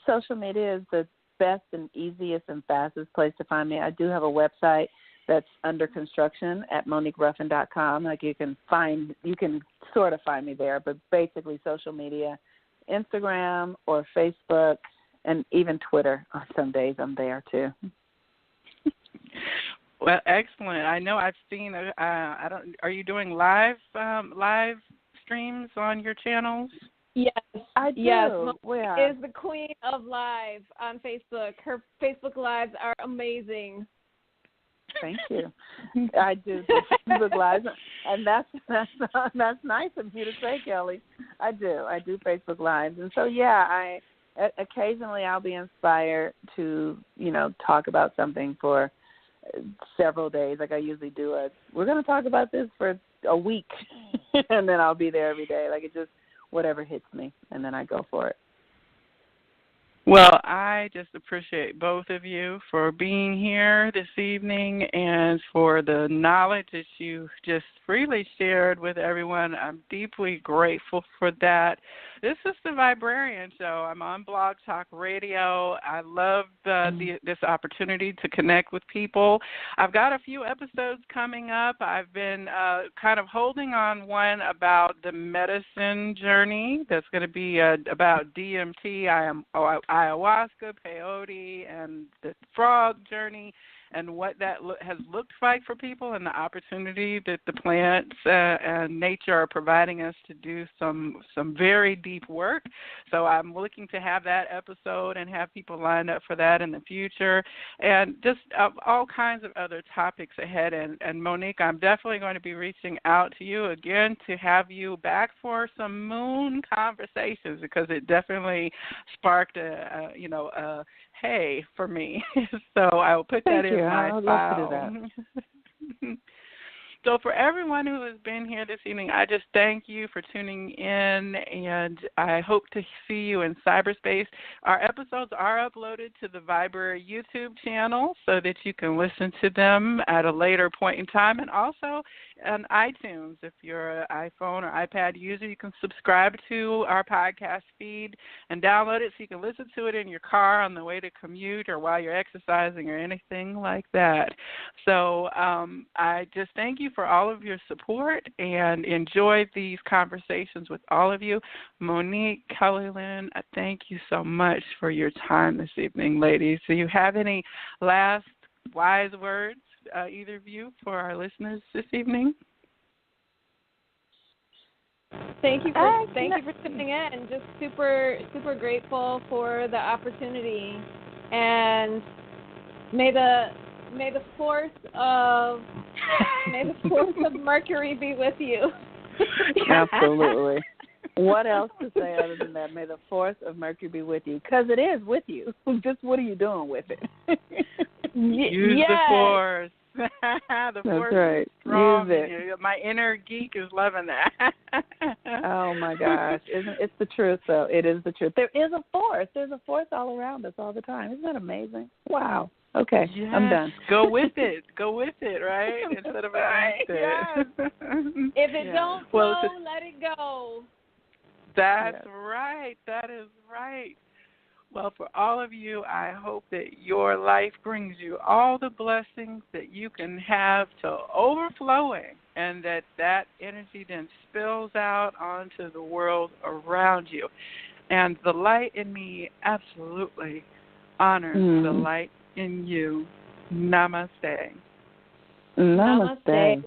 Social media is the best and easiest and fastest place to find me. I do have a website that's under construction at MoniqueRuffin.com. Like you can sort of find me there, but basically social media, Instagram or Facebook, and even Twitter. On some days I'm there too. Well, excellent. I know I've seen. Are you doing live streams on your channels? Yes, I do. Yes, Monique is the queen of live on Facebook. Her Facebook lives are amazing. Thank you. I do Facebook lives, and that's nice of you to say, Kelly. I do Facebook lives, and so occasionally I'll be inspired to, talk about something for several days. Like I usually do we're going to talk about this for a week, and then I'll be there every day. Like it just, whatever hits me, and then I go for it. Well, I just appreciate both of you for being here this evening and for the knowledge that you just freely shared with everyone. I'm deeply grateful for that. This is the Viberarian Show. I'm on Blog Talk Radio. I love this opportunity to connect with people. I've got a few episodes coming up. I've been kind of holding on one about the medicine journey. That's going to be about DMT, ayahuasca, peyote, and the frog journey, and what that has looked like for people, and the opportunity that the plants and nature are providing us to do some very deep work. So I'm looking to have that episode and have people lined up for that in the future, and just all kinds of other topics ahead. And Monique, I'm definitely going to be reaching out to you again to have you back for some moon conversations, because it definitely sparked a hey for me. So I will put that in my file. Love to do that. So for everyone who has been here this evening, I just thank you for tuning in, and I hope to see you in cyberspace. Our episodes are uploaded to the Viber YouTube channel so that you can listen to them at a later point in time, and also on iTunes. If you're an iPhone or iPad user, you can subscribe to our podcast feed and download it so you can listen to it in your car on the way to commute or while you're exercising or anything like that. So I just thank you for all of your support and enjoy these conversations with all of you. Monique, Kelly, Lynn, I thank you so much for your time this evening, ladies. Do you have any last wise words, either of you, for our listeners this evening? Thank you for tuning in. Just super grateful for the opportunity, and may the force of Mercury be with you. Absolutely. What else to say other than that? May the force of Mercury be with you, because it is with you. Just what are you doing with it? Use the force. The That's force right. is strong. Use it. My inner geek is loving that. Oh my gosh, it's the truth though. It is the truth. There is a force. There's a force all around us all the time. Isn't that amazing? Wow. Okay, yes. I'm done. Go with it. Go with it, right? Instead of against it. Yes. If it don't flow, let it go. That's right. That is right. Well, for all of you, I hope that your life brings you all the blessings that you can have to overflowing, and that energy then spills out onto the world around you. And the light in me absolutely honors the light in you. Namaste. Namaste.